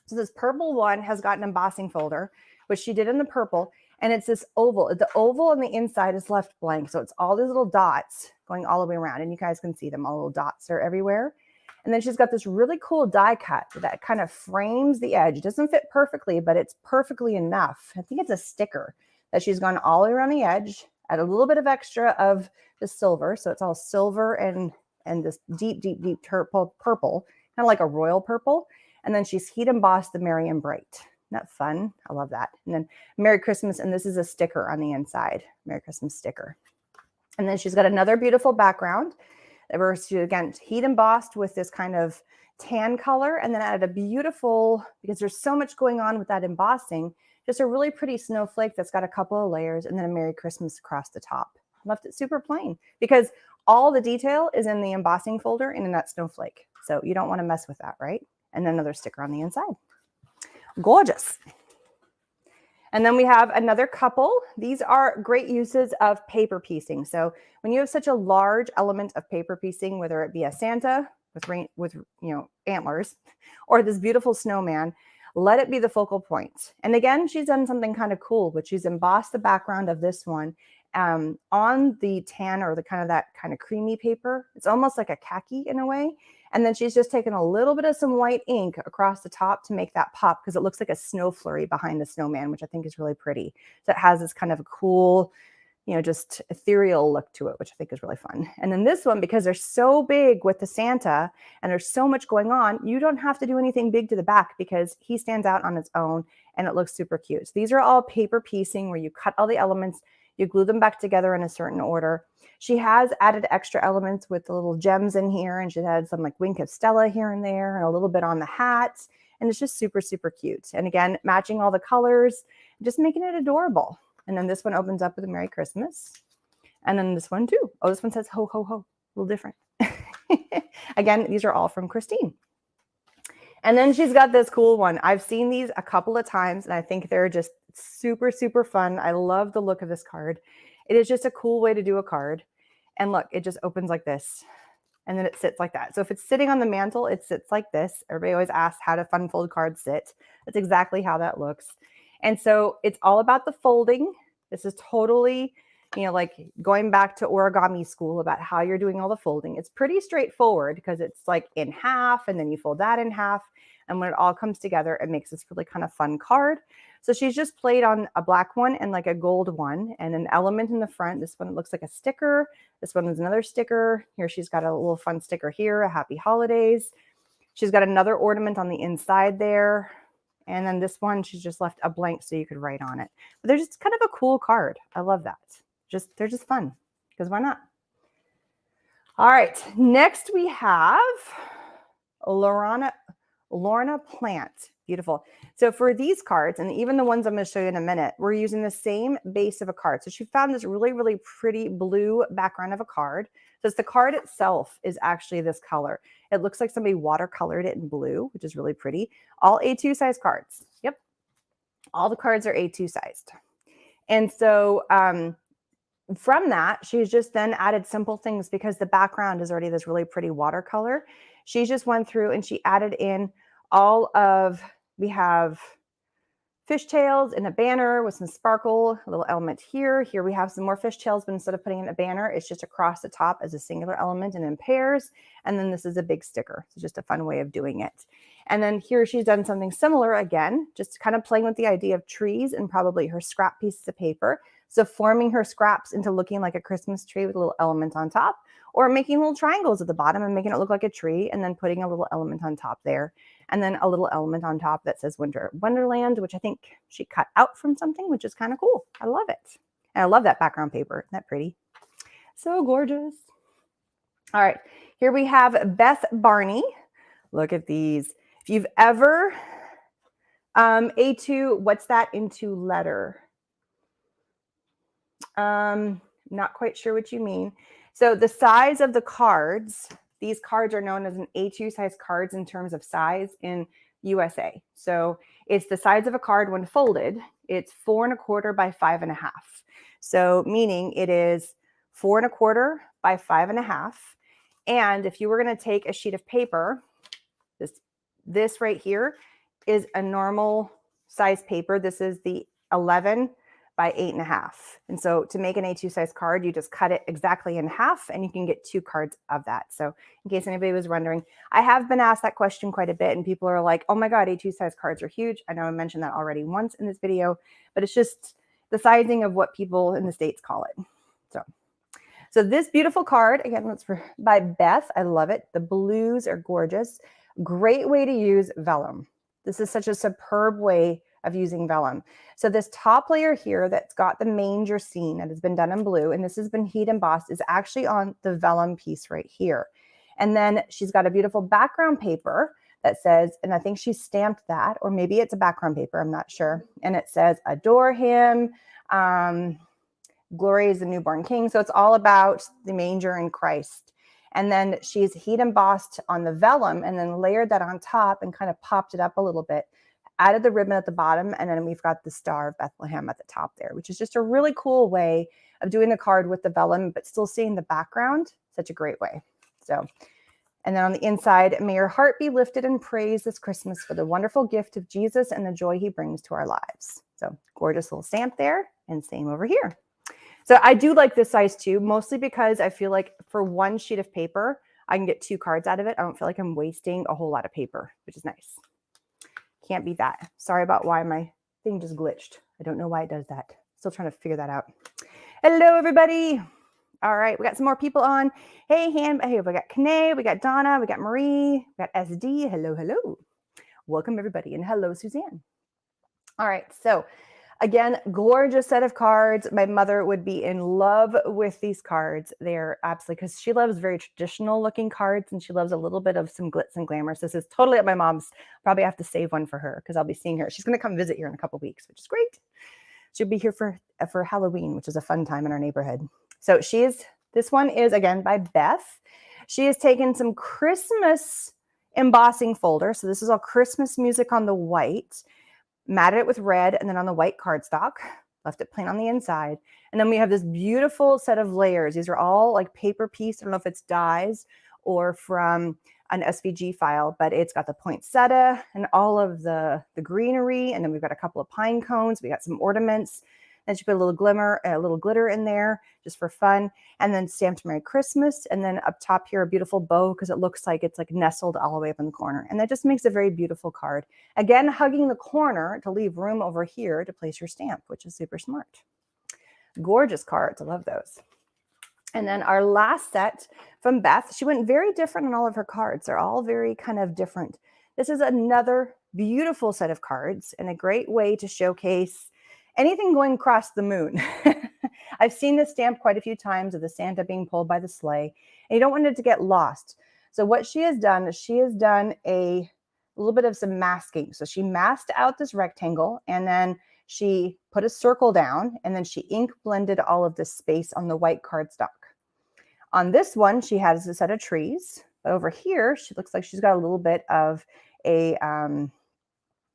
So this purple one has got an embossing folder, which she did in the purple, and it's this oval. The oval on the inside is left blank, so it's all these little dots going all the way around, and you guys can see them. All little dots are everywhere. And then she's got this really cool die cut that kind of frames the edge. It doesn't fit perfectly, but it's perfectly enough. I think it's a sticker that she's gone all the way around the edge, add a little bit of extra of the silver. So it's all silver and this deep, deep, deep purple, kind of like a royal purple. And then she's heat embossed the Merry and Bright. that fun? I love that. And then Merry Christmas, and this is a sticker on the inside. Merry Christmas sticker. And then she's got another beautiful background that we're, again, heat embossed with this kind of tan color, and then added a beautiful, because there's so much going on with that embossing, just a really pretty snowflake that's got a couple of layers, and then a Merry Christmas across the top. Left it super plain because all the detail is in the embossing folder and in that snowflake. So you don't want to mess with that, right? And then another sticker on the inside. Gorgeous. And then we have another couple. These are great uses of paper piecing. So when you have such a large element of paper piecing, whether it be a Santa with antlers, or this beautiful snowman, let it be the focal point. And again, she's done something kind of cool, which she's embossed the background of this one on the tan, or the that kind of creamy paper. It's almost like a khaki in a way. And then she's just taken a little bit of some white ink across the top to make that pop, because it looks like a snow flurry behind the snowman, which I think is really pretty. So it has this kind of a cool, just ethereal look to it, which I think is really fun. And then this one, because they're so big with the Santa and there's so much going on, you don't have to do anything big to the back because he stands out on its own and it looks super cute. So these are all paper piecing where you cut all the elements, you glue them back together in a certain order. She has added extra elements with the little gems in here, and she's had some like wink of Stella here and there, and a little bit on the hat. And it's just super, super cute. And again, matching all the colors, just making it adorable. And then this one opens up with a Merry Christmas. And then this one too. Oh, this one says ho, ho, ho. A little different. Again, these are all from Christine. And then she's got this cool one. I've seen these a couple of times, and I think they're just super, super fun. I love the look of this card. It is just a cool way to do a card. And look, it just opens like this. And then it sits like that. So if it's sitting on the mantle, it sits like this. Everybody always asks, how do fun fold cards sit? That's exactly how that looks. And so it's all about the folding. This is totally, like going back to origami school about how you're doing all the folding. It's pretty straightforward because it's like in half, and then you fold that in half. And when it all comes together, it makes this really kind of fun card. So she's just played on a black one and like a gold one, and an element in the front. This one looks like a sticker. This one is another sticker. Here she's got a little fun sticker here, a happy holidays. She's got another ornament on the inside there. And then this one, she's just left a blank so you could write on it. But they're just kind of a cool card. I love that. They're just fun, because why not? All right, next we have Lorna Plant. Beautiful. So for these cards, and even the ones I'm going to show you in a minute, we're using the same base of a card. So she found this really, really pretty blue background of a card. So it's the card itself is actually this color. It looks like somebody watercolored it in blue, which is really pretty. All A2 size cards. Yep. All the cards are A2 sized. And so from that, she's just then added simple things because the background is already this really pretty watercolor. She just went through and she added in we have fishtails in a banner with some sparkle, a little element here. Here we have some more fishtails, but instead of putting in a banner, it's just across the top as a singular element and in pairs. And then this is a big sticker. So just a fun way of doing it. And then here she's done something similar again, just kind of playing with the idea of trees and probably her scrap pieces of paper. So forming her scraps into looking like a Christmas tree with a little element on top, or making little triangles at the bottom and making it look like a tree, and then putting a little element on top there. And then a little element on top that says Winter Wonderland, which I think she cut out from something, which is kind of cool. I love it. And I love that background paper. Isn't that pretty? So gorgeous. All right, here we have Beth Barney. Look at these. If you've ever, A2, what's that into letter? Not quite sure what you mean. So the size of the cards, these cards are known as an A2 size cards in terms of size in USA. So it's the size of a card when folded. It's 4 1/4 by 5 1/2. So meaning it is 4 1/4 by 5 1/2. And if you were going to take a sheet of paper, this right here is a normal size paper. This is the 11 by 8 1/2. And so to make an A2 size card, you just cut it exactly in half and you can get 2 cards of that. So in case anybody was wondering, I have been asked that question quite a bit and people are like, oh my God, A2 size cards are huge. I know I mentioned that already once in this video, but it's just the sizing of what people in the States call it. So this beautiful card, again, that's by Beth. I love it. The blues are gorgeous. Great way to use vellum. This is such a superb way of using vellum. So this top layer here that's got the manger scene that has been done in blue, and this has been heat embossed, is actually on the vellum piece right here. And then she's got a beautiful background paper that says, and I think she stamped that, or maybe it's a background paper, I'm not sure. And it says, adore him, glory is the newborn king. So it's all about the manger and Christ. And then she's heat embossed on the vellum and then layered that on top and kind of popped it up a little bit, added the ribbon at the bottom, and then we've got the Star of Bethlehem at the top there, which is just a really cool way of doing the card with the vellum, but still seeing the background. Such a great way. So, and then on the inside, may your heart be lifted in praise this Christmas for the wonderful gift of Jesus and the joy he brings to our lives. So gorgeous little stamp there, and same over here. So I do like this size too, mostly because I feel like for one sheet of paper, I can get 2 cards out of it. I don't feel like I'm wasting a whole lot of paper, which is nice. Can't beat that. Sorry about why my thing just glitched. I don't know why it does that. Still trying to figure that out. Hello, everybody. All right, we got some more people on. Hey, we got Kane, we got Donna, we got Marie, we got SD. Hello, hello. Welcome, everybody. And hello, Suzanne. All right, so again, gorgeous set of cards. My mother would be in love with these cards. They're absolutely, because she loves very traditional looking cards and she loves a little bit of some glitz and glamour. So this is totally at my mom's. Probably have to save one for her because I'll be seeing her. She's going to come visit here in a couple of weeks, which is great. She'll be here for Halloween, which is a fun time in our neighborhood. So this one is again by Beth. She has taken some Christmas embossing folder. So this is all Christmas music on the white, matted it with red, and then on the white cardstock, left it plain on the inside. And then we have this beautiful set of layers. These are all like paper piece. I don't know if it's dies or from an SVG file, but it's got the poinsettia and all of the greenery. And then we've got a couple of pine cones. We got some ornaments. Then she put a little glitter in there just for fun. And then stamped Merry Christmas. And then up top here, a beautiful bow because it looks like it's like nestled all the way up in the corner. And that just makes a very beautiful card. Again, hugging the corner to leave room over here to place your stamp, which is super smart. Gorgeous cards. I love those. And then our last set from Beth, she went very different on all of her cards. They're all very kind of different. This is another beautiful set of cards and a great way to showcase anything going across the moon. I've seen this stamp quite a few times of the Santa being pulled by the sleigh, and you don't want it to get lost. So what she has done is she has done a little bit of some masking. So she masked out this rectangle, and then she put a circle down, and then she ink blended all of this space on the white cardstock. On this one, she has a set of trees, but over here, she looks like she's got a little bit of a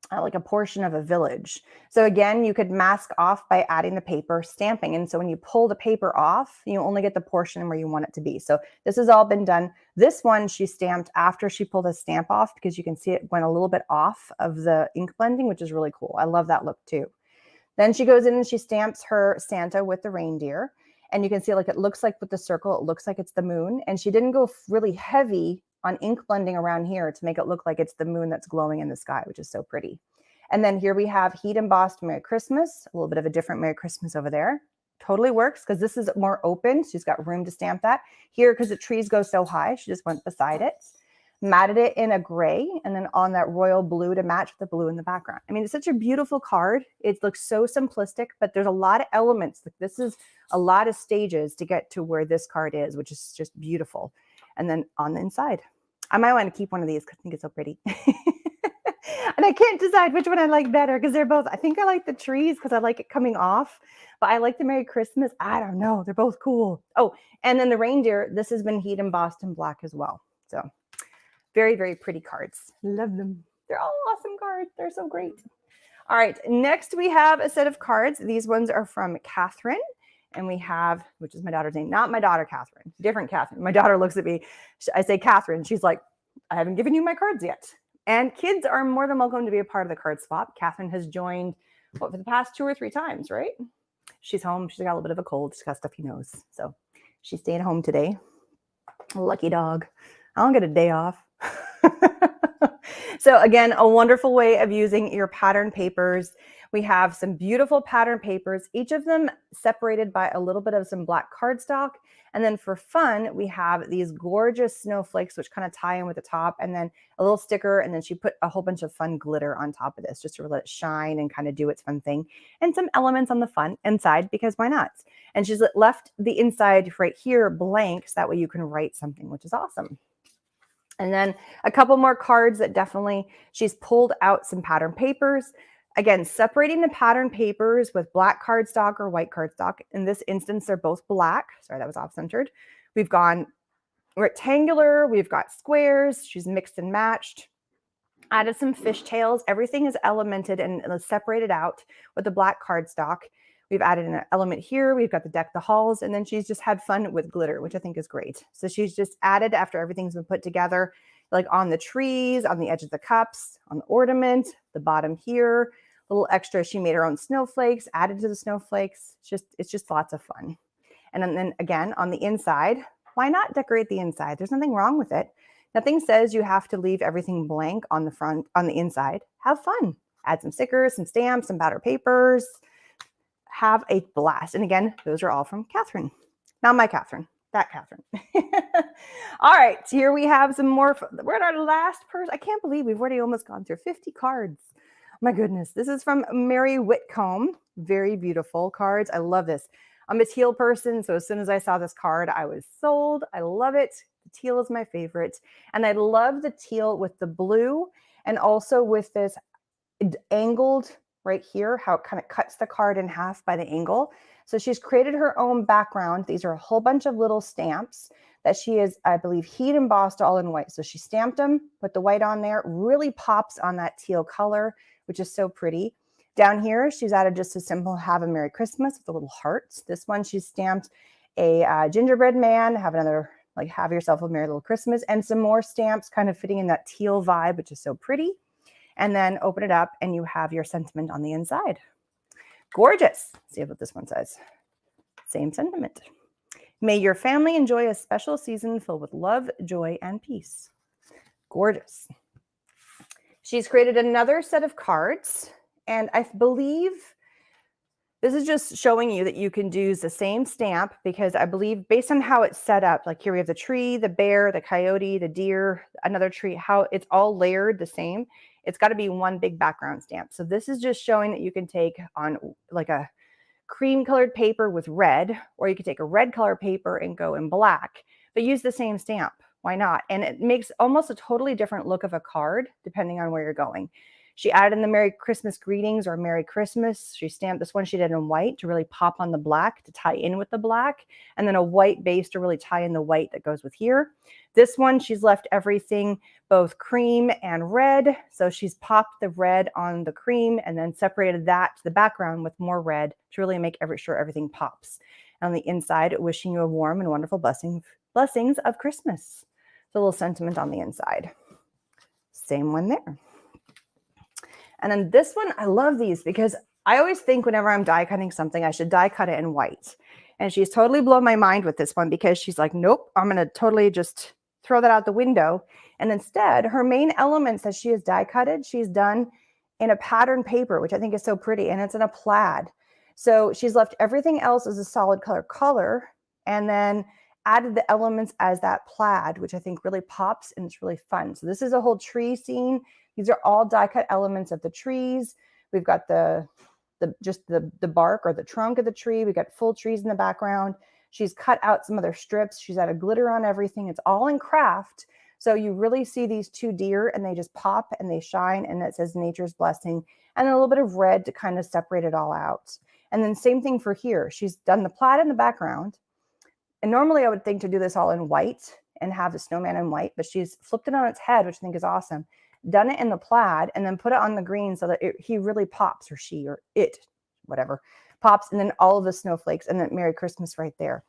like a portion of a village. So again, you could mask off by adding the paper stamping. And so when you pull the paper off, you only get the portion where you want it to be. So this has all been done. This one she stamped after she pulled the stamp off because you can see it went a little bit off of the ink blending, which is really cool. I love that look too. Then she goes in and she stamps her Santa with the reindeer. And you can see like it looks like with the circle, it looks like it's the moon. And she didn't go really heavy on ink blending around here to make it look like it's the moon that's glowing in the sky, which is so pretty. And then here we have heat embossed Merry Christmas, a little bit of a different Merry Christmas over there. Totally works because this is more open. She's got room to stamp that. Here, because the trees go so high, she just went beside it, matted it in a gray, and then on that royal blue to match the blue in the background. I mean, it's such a beautiful card. It looks so simplistic, but there's a lot of elements. This is a lot of stages to get to where this card is, which is just beautiful. And then on the inside, I might want to keep one of these because I think it's so pretty. And I can't decide which one I like better because they're both, I think I like the trees because I like it coming off, but I like the Merry Christmas. I don't know. They're both cool. Oh, and then the reindeer, this has been heat embossed in black as well. So very, very pretty cards. Love them. They're all awesome cards. They're so great. All right. Next, we have a set of cards. These ones are from Catherine. And we have, which is my daughter's name, not my daughter, Catherine, different Catherine. My daughter looks at me. I say, Catherine. She's like, I haven't given you my cards yet. And kids are more than welcome to be a part of the card swap. Catherine has joined for the past 2 or 3 times, right? She's home. She's got a little bit of a cold. She's got stuffy nose. So she's staying home today. Lucky dog. I don't get a day off. So again, a wonderful way of using your pattern papers. We have some beautiful pattern papers, each of them separated by a little bit of some black cardstock. And then for fun, we have these gorgeous snowflakes, which kind of tie in with the top, and then a little sticker. And then she put a whole bunch of fun glitter on top of this just to let it shine and kind of do its fun thing. And some elements on the fun inside, because why not? And she's left the inside right here blank, so that way you can write something, which is awesome. And then a couple more cards that definitely, she's pulled out some pattern papers. Again, separating the pattern papers with black cardstock or white cardstock. In this instance, they're both black. Sorry, that was off-centered. We've gone rectangular. We've got squares. She's mixed and matched. Added some fishtails. Everything is elemented and separated out with the black cardstock. We've added an element here. We've got the deck the halls, and then she's just had fun with glitter, which I think is great. So she's just added, after everything's been put together, like on the trees, on the edge of the cups, on the ornament, the bottom here, a little extra. She made her own snowflakes, added to the snowflakes. It's just lots of fun. And then again, on the inside, why not decorate the inside? There's nothing wrong with it. Nothing says you have to leave everything blank on the front, on the inside. Have fun. Add some stickers, some stamps, some powder papers. Have a blast. And again, those are all from Catherine. Not my Catherine, that Catherine. All right, here we have some more. We're at our last person. I can't believe we've already almost gone through 50 cards. My goodness, this is from Mary Whitcomb. Very beautiful cards. I love this. I'm a teal person, so as soon as I saw this card, I was sold. I love it. The teal is my favorite. And I love the teal with the blue and also with this angled right here, how it kind of cuts the card in half by the angle. So she's created her own background. These are a whole bunch of little stamps that she is, I believe, heat embossed all in white. So she stamped them, put the white on there, really pops on that teal color, which is so pretty. Down here, she's added just a simple "Have a Merry Christmas" with the little hearts. This one, she's stamped a gingerbread man, have another, like, "Have yourself a merry little Christmas," and some more stamps kind of fitting in that teal vibe, which is so pretty. And then open it up and you have your sentiment on the inside. Gorgeous. Let's see what this one says. Same sentiment. May your family enjoy a special season filled with love, joy, and peace. Gorgeous. She's created another set of cards, and I believe this is just showing you that you can use the same stamp, because I believe based on how it's set up, like here we have the tree, the bear, the coyote, the deer, another tree, how it's all layered the same. It's got to be one big background stamp. So this is just showing that you can take on like a cream colored paper with red, or you could take a red color paper and go in black, but use the same stamp. Why not? And it makes almost a totally different look of a card depending on where you're going. She added in the Merry Christmas greetings or Merry Christmas. She stamped this one, she did in white to really pop on the black to tie in with the black, and then a white base to really tie in the white that goes with here. This one, she's left everything both cream and red. So she's popped the red on the cream and then separated that to the background with more red to really make sure everything pops. And on the inside, wishing you a warm and wonderful blessings of Christmas. So a little sentiment on the inside. Same one there. And then this one, I love these because I always think whenever I'm die cutting something, I should die cut it in white. And she's totally blown my mind with this one because she's like, nope, I'm going to totally just throw that out the window. And instead, her main elements that she has die cutted, she's done in a pattern paper, which I think is so pretty. And it's in a plaid. So she's left everything else as a solid color and then added the elements as that plaid, which I think really pops and it's really fun. So this is a whole tree scene. These are all die cut elements of the trees. We've got just the bark or the trunk of the tree. We've got full trees in the background. She's cut out some other strips. She's added glitter on everything. It's all in craft. So you really see these two deer and they just pop and they shine, and it says nature's blessing, and a little bit of red to kind of separate it all out. And then same thing for here. She's done the plaid in the background. And normally I would think to do this all in white and have the snowman in white, but she's flipped it on its head, which I think is awesome. Done it in the plaid and then put it on the green so that he really pops, or she, or it, whatever, pops, and then all of the snowflakes and then Merry Christmas right there.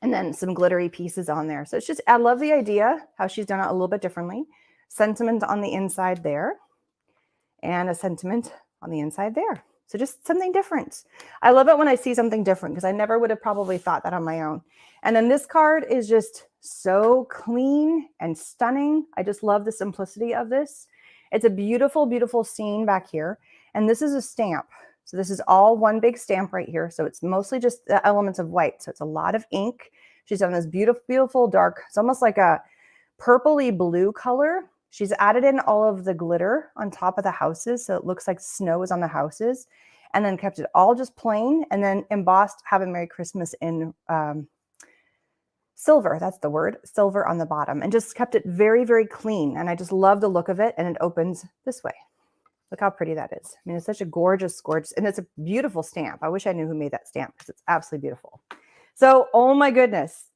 And then some glittery pieces on there. So it's just, I love the idea, how she's done it a little bit differently. Sentiment on the inside there and a sentiment on the inside there. So just something different. I love it when I see something different because I never would have probably thought that on my own. And then this card is just so clean and stunning. I just love the simplicity of this. It's a beautiful, beautiful scene back here. And this is a stamp. So this is all one big stamp right here. So it's mostly just the elements of white. So it's a lot of ink. She's done this beautiful, beautiful dark, it's almost like a purpley blue color. She's added in all of the glitter on top of the houses. So it looks like snow is on the houses, and then kept it all just plain, and then embossed Have a Merry Christmas in silver. That's the word, silver on the bottom, and just kept it very, very clean. And I just love the look of it. And it opens this way. Look how pretty that is. I mean, it's such a gorgeous, gorgeous, and it's a beautiful stamp. I wish I knew who made that stamp because it's absolutely beautiful. So, oh my goodness,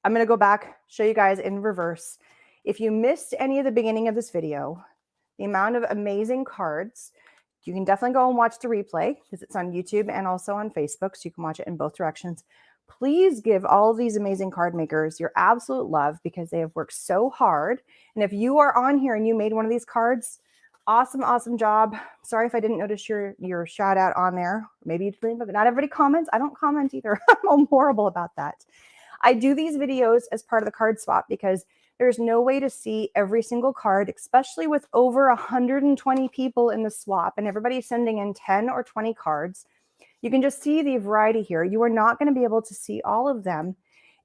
I'm going to go back, show you guys in reverse. If you missed any of the beginning of this video, the amount of amazing cards, you can definitely go and watch the replay because it's on YouTube and also on Facebook, so you can watch it in both directions. Please give all of these amazing card makers your absolute love because they have worked so hard. And if you are on here and you made one of these cards, awesome, awesome job. Sorry if I didn't notice your shout out on there. Maybe you didn't, but not everybody comments. I don't comment either. I'm horrible about that. I do these videos as part of the card swap because there's no way to see every single card, especially with over 120 people in the swap and everybody sending in 10 or 20 cards. You can just see the variety here. You are not going to be able to see all of them.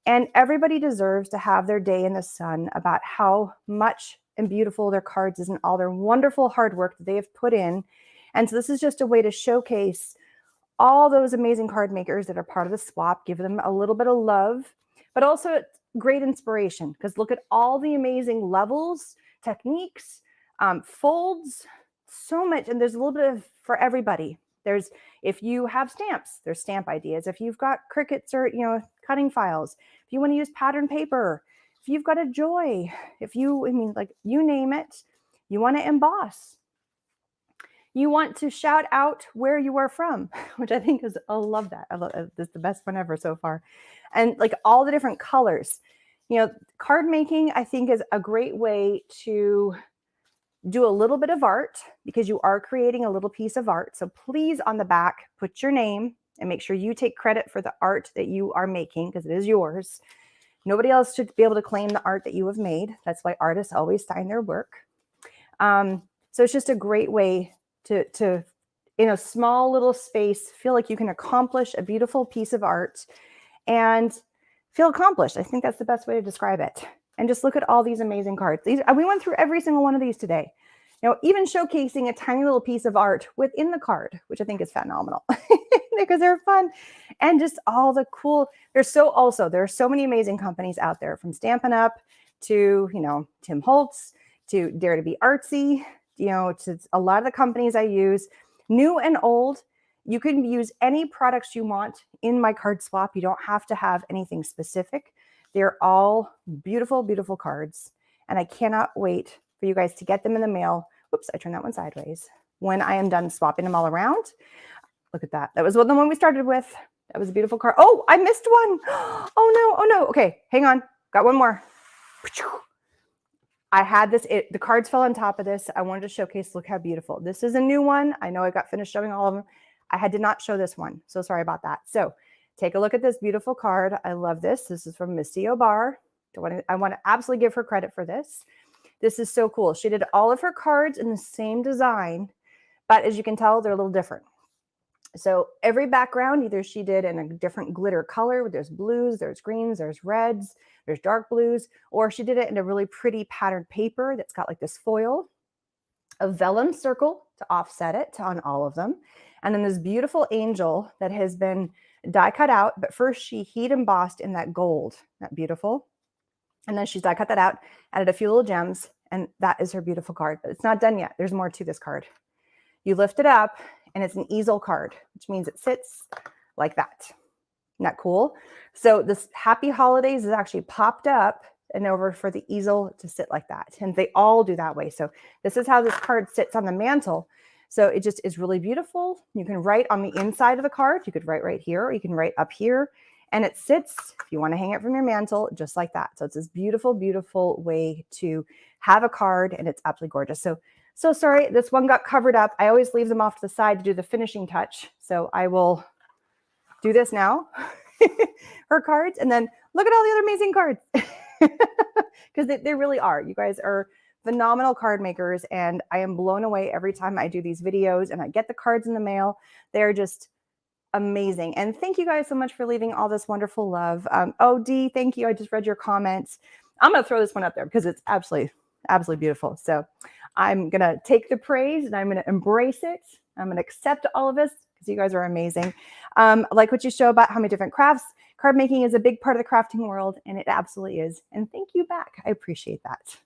And everybody deserves to have their day in the sun about how much and beautiful their cards is and all their wonderful hard work that they have put in. And so this is just a way to showcase all those amazing card makers that are part of the swap, give them a little bit of love, but also great inspiration because look at all the amazing levels, techniques, folds, so much. And there's a little bit of for everybody. If you have stamps, there's stamp ideas. If you've got Cricuts or, cutting files, if you want to use pattern paper, if you've got a Joy, you name it, you want to emboss, you want to shout out where you are from, which I think is, I love that. This is the best one ever so far. And like all the different colors, card making, I think is a great way to do a little bit of art because you are creating a little piece of art. So please on the back, put your name and make sure you take credit for the art that you are making because it is yours. Nobody else should be able to claim the art that you have made. That's why artists always sign their work. So it's just a great way to in a small little space, feel like you can accomplish a beautiful piece of art and feel accomplished. I think that's the best way to describe it. And just look at all these amazing cards. We went through every single one of these today. Even showcasing a tiny little piece of art within the card, which I think is phenomenal because they're fun. And just all the cool, there are so many amazing companies out there from Stampin' Up to, Tim Holtz, to Dare to Be Artsy, to a lot of the companies I use, new and old. You can use any products you want in my card swap. You don't have to have anything specific. They're all beautiful, beautiful cards. And I cannot wait for you guys to get them in the mail. Whoops, I turned that one sideways. When I am done swapping them all around. Look at that. That was the one we started with. That was a beautiful card. Oh, I missed one. Oh no. Okay, hang on. Got one more. I had this, the cards fell on top of this. I wanted to showcase, look how beautiful. This is a new one. I know I got finished showing all of them. I did not show this one. So sorry about that. So take a look at this beautiful card. I love this. This is from Misty O'Barr. I want to absolutely give her credit for this. This is so cool. She did all of her cards in the same design, but as you can tell, they're a little different. So every background, either she did in a different glitter color, there's blues, there's greens, there's reds, there's dark blues, or she did it in a really pretty patterned paper that's got like this foil, a vellum circle to offset it on all of them. And then this beautiful angel that has been die cut out, but first she heat embossed in that gold, that beautiful. And then she's die cut that out, added a few little gems, and that is her beautiful card. But it's not done yet. There's more to this card. You lift it up, and it's an easel card, which means it sits like that. Isn't that cool? So this Happy Holidays is actually popped up and over for the easel to sit like that. And they all do that way. So this is how this card sits on the mantle. So it just is really beautiful. You can write on the inside of the card. You could write right here, or you can write up here. And it sits, if you want to hang it from your mantle, just like that. So it's this beautiful, beautiful way to have a card, and it's absolutely gorgeous. So sorry, this one got covered up. I always leave them off to the side to do the finishing touch. So I will do this now, her cards, and then look at all the other amazing cards. Because they really are. You guys are phenomenal card makers, and I am blown away every time I do these videos and I get the cards in the mail. They're just amazing. And thank you guys so much for leaving all this wonderful love. Oh, Dee, thank you. I just read your comments. I'm going to throw this one up there because it's absolutely beautiful. So I'm going to take the praise and I'm going to embrace it. I'm going to accept all of this because you guys are amazing. Like what you show about how many different crafts. Card making is a big part of the crafting world, and it absolutely is. And thank you back. I appreciate that.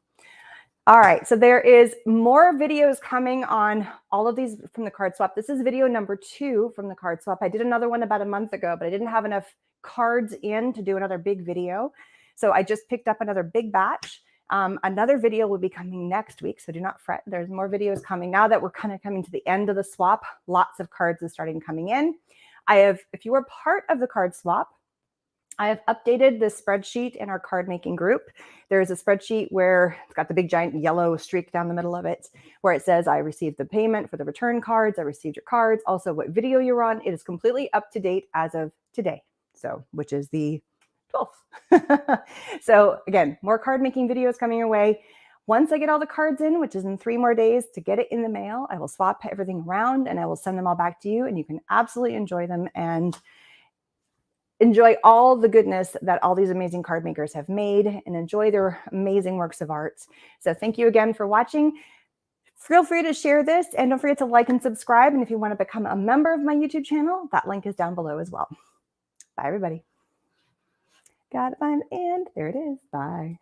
All right, so there is more videos coming on all of these from the card swap. This is video number 2 from the card swap. I did another one about a month ago, but I didn't have enough cards in to do another big video. So I just picked up another big batch. Another video will be coming next week, so do not fret. There's more videos coming. Now that we're kind of coming to the end of the swap, lots of cards are starting coming in. If you were part of the card swap, I have updated this spreadsheet in our card making group. There's a spreadsheet where it's got the big giant yellow streak down the middle of it, where it says I received the payment for the return cards, I received your cards, also what video you're on. It is completely up to date as of today, so which is the 12th. So again, more card making videos coming your way. Once I get all the cards in, which is in 3 more days to get it in the mail, I will swap everything around and I will send them all back to you, and you can absolutely enjoy them and enjoy all the goodness that all these amazing card makers have made and enjoy their amazing works of art. So thank you again for watching. Feel free to share this and don't forget to like and subscribe. And if you want to become a member of my YouTube channel, that link is down below as well. Bye, everybody. Got it, and there it is. Bye.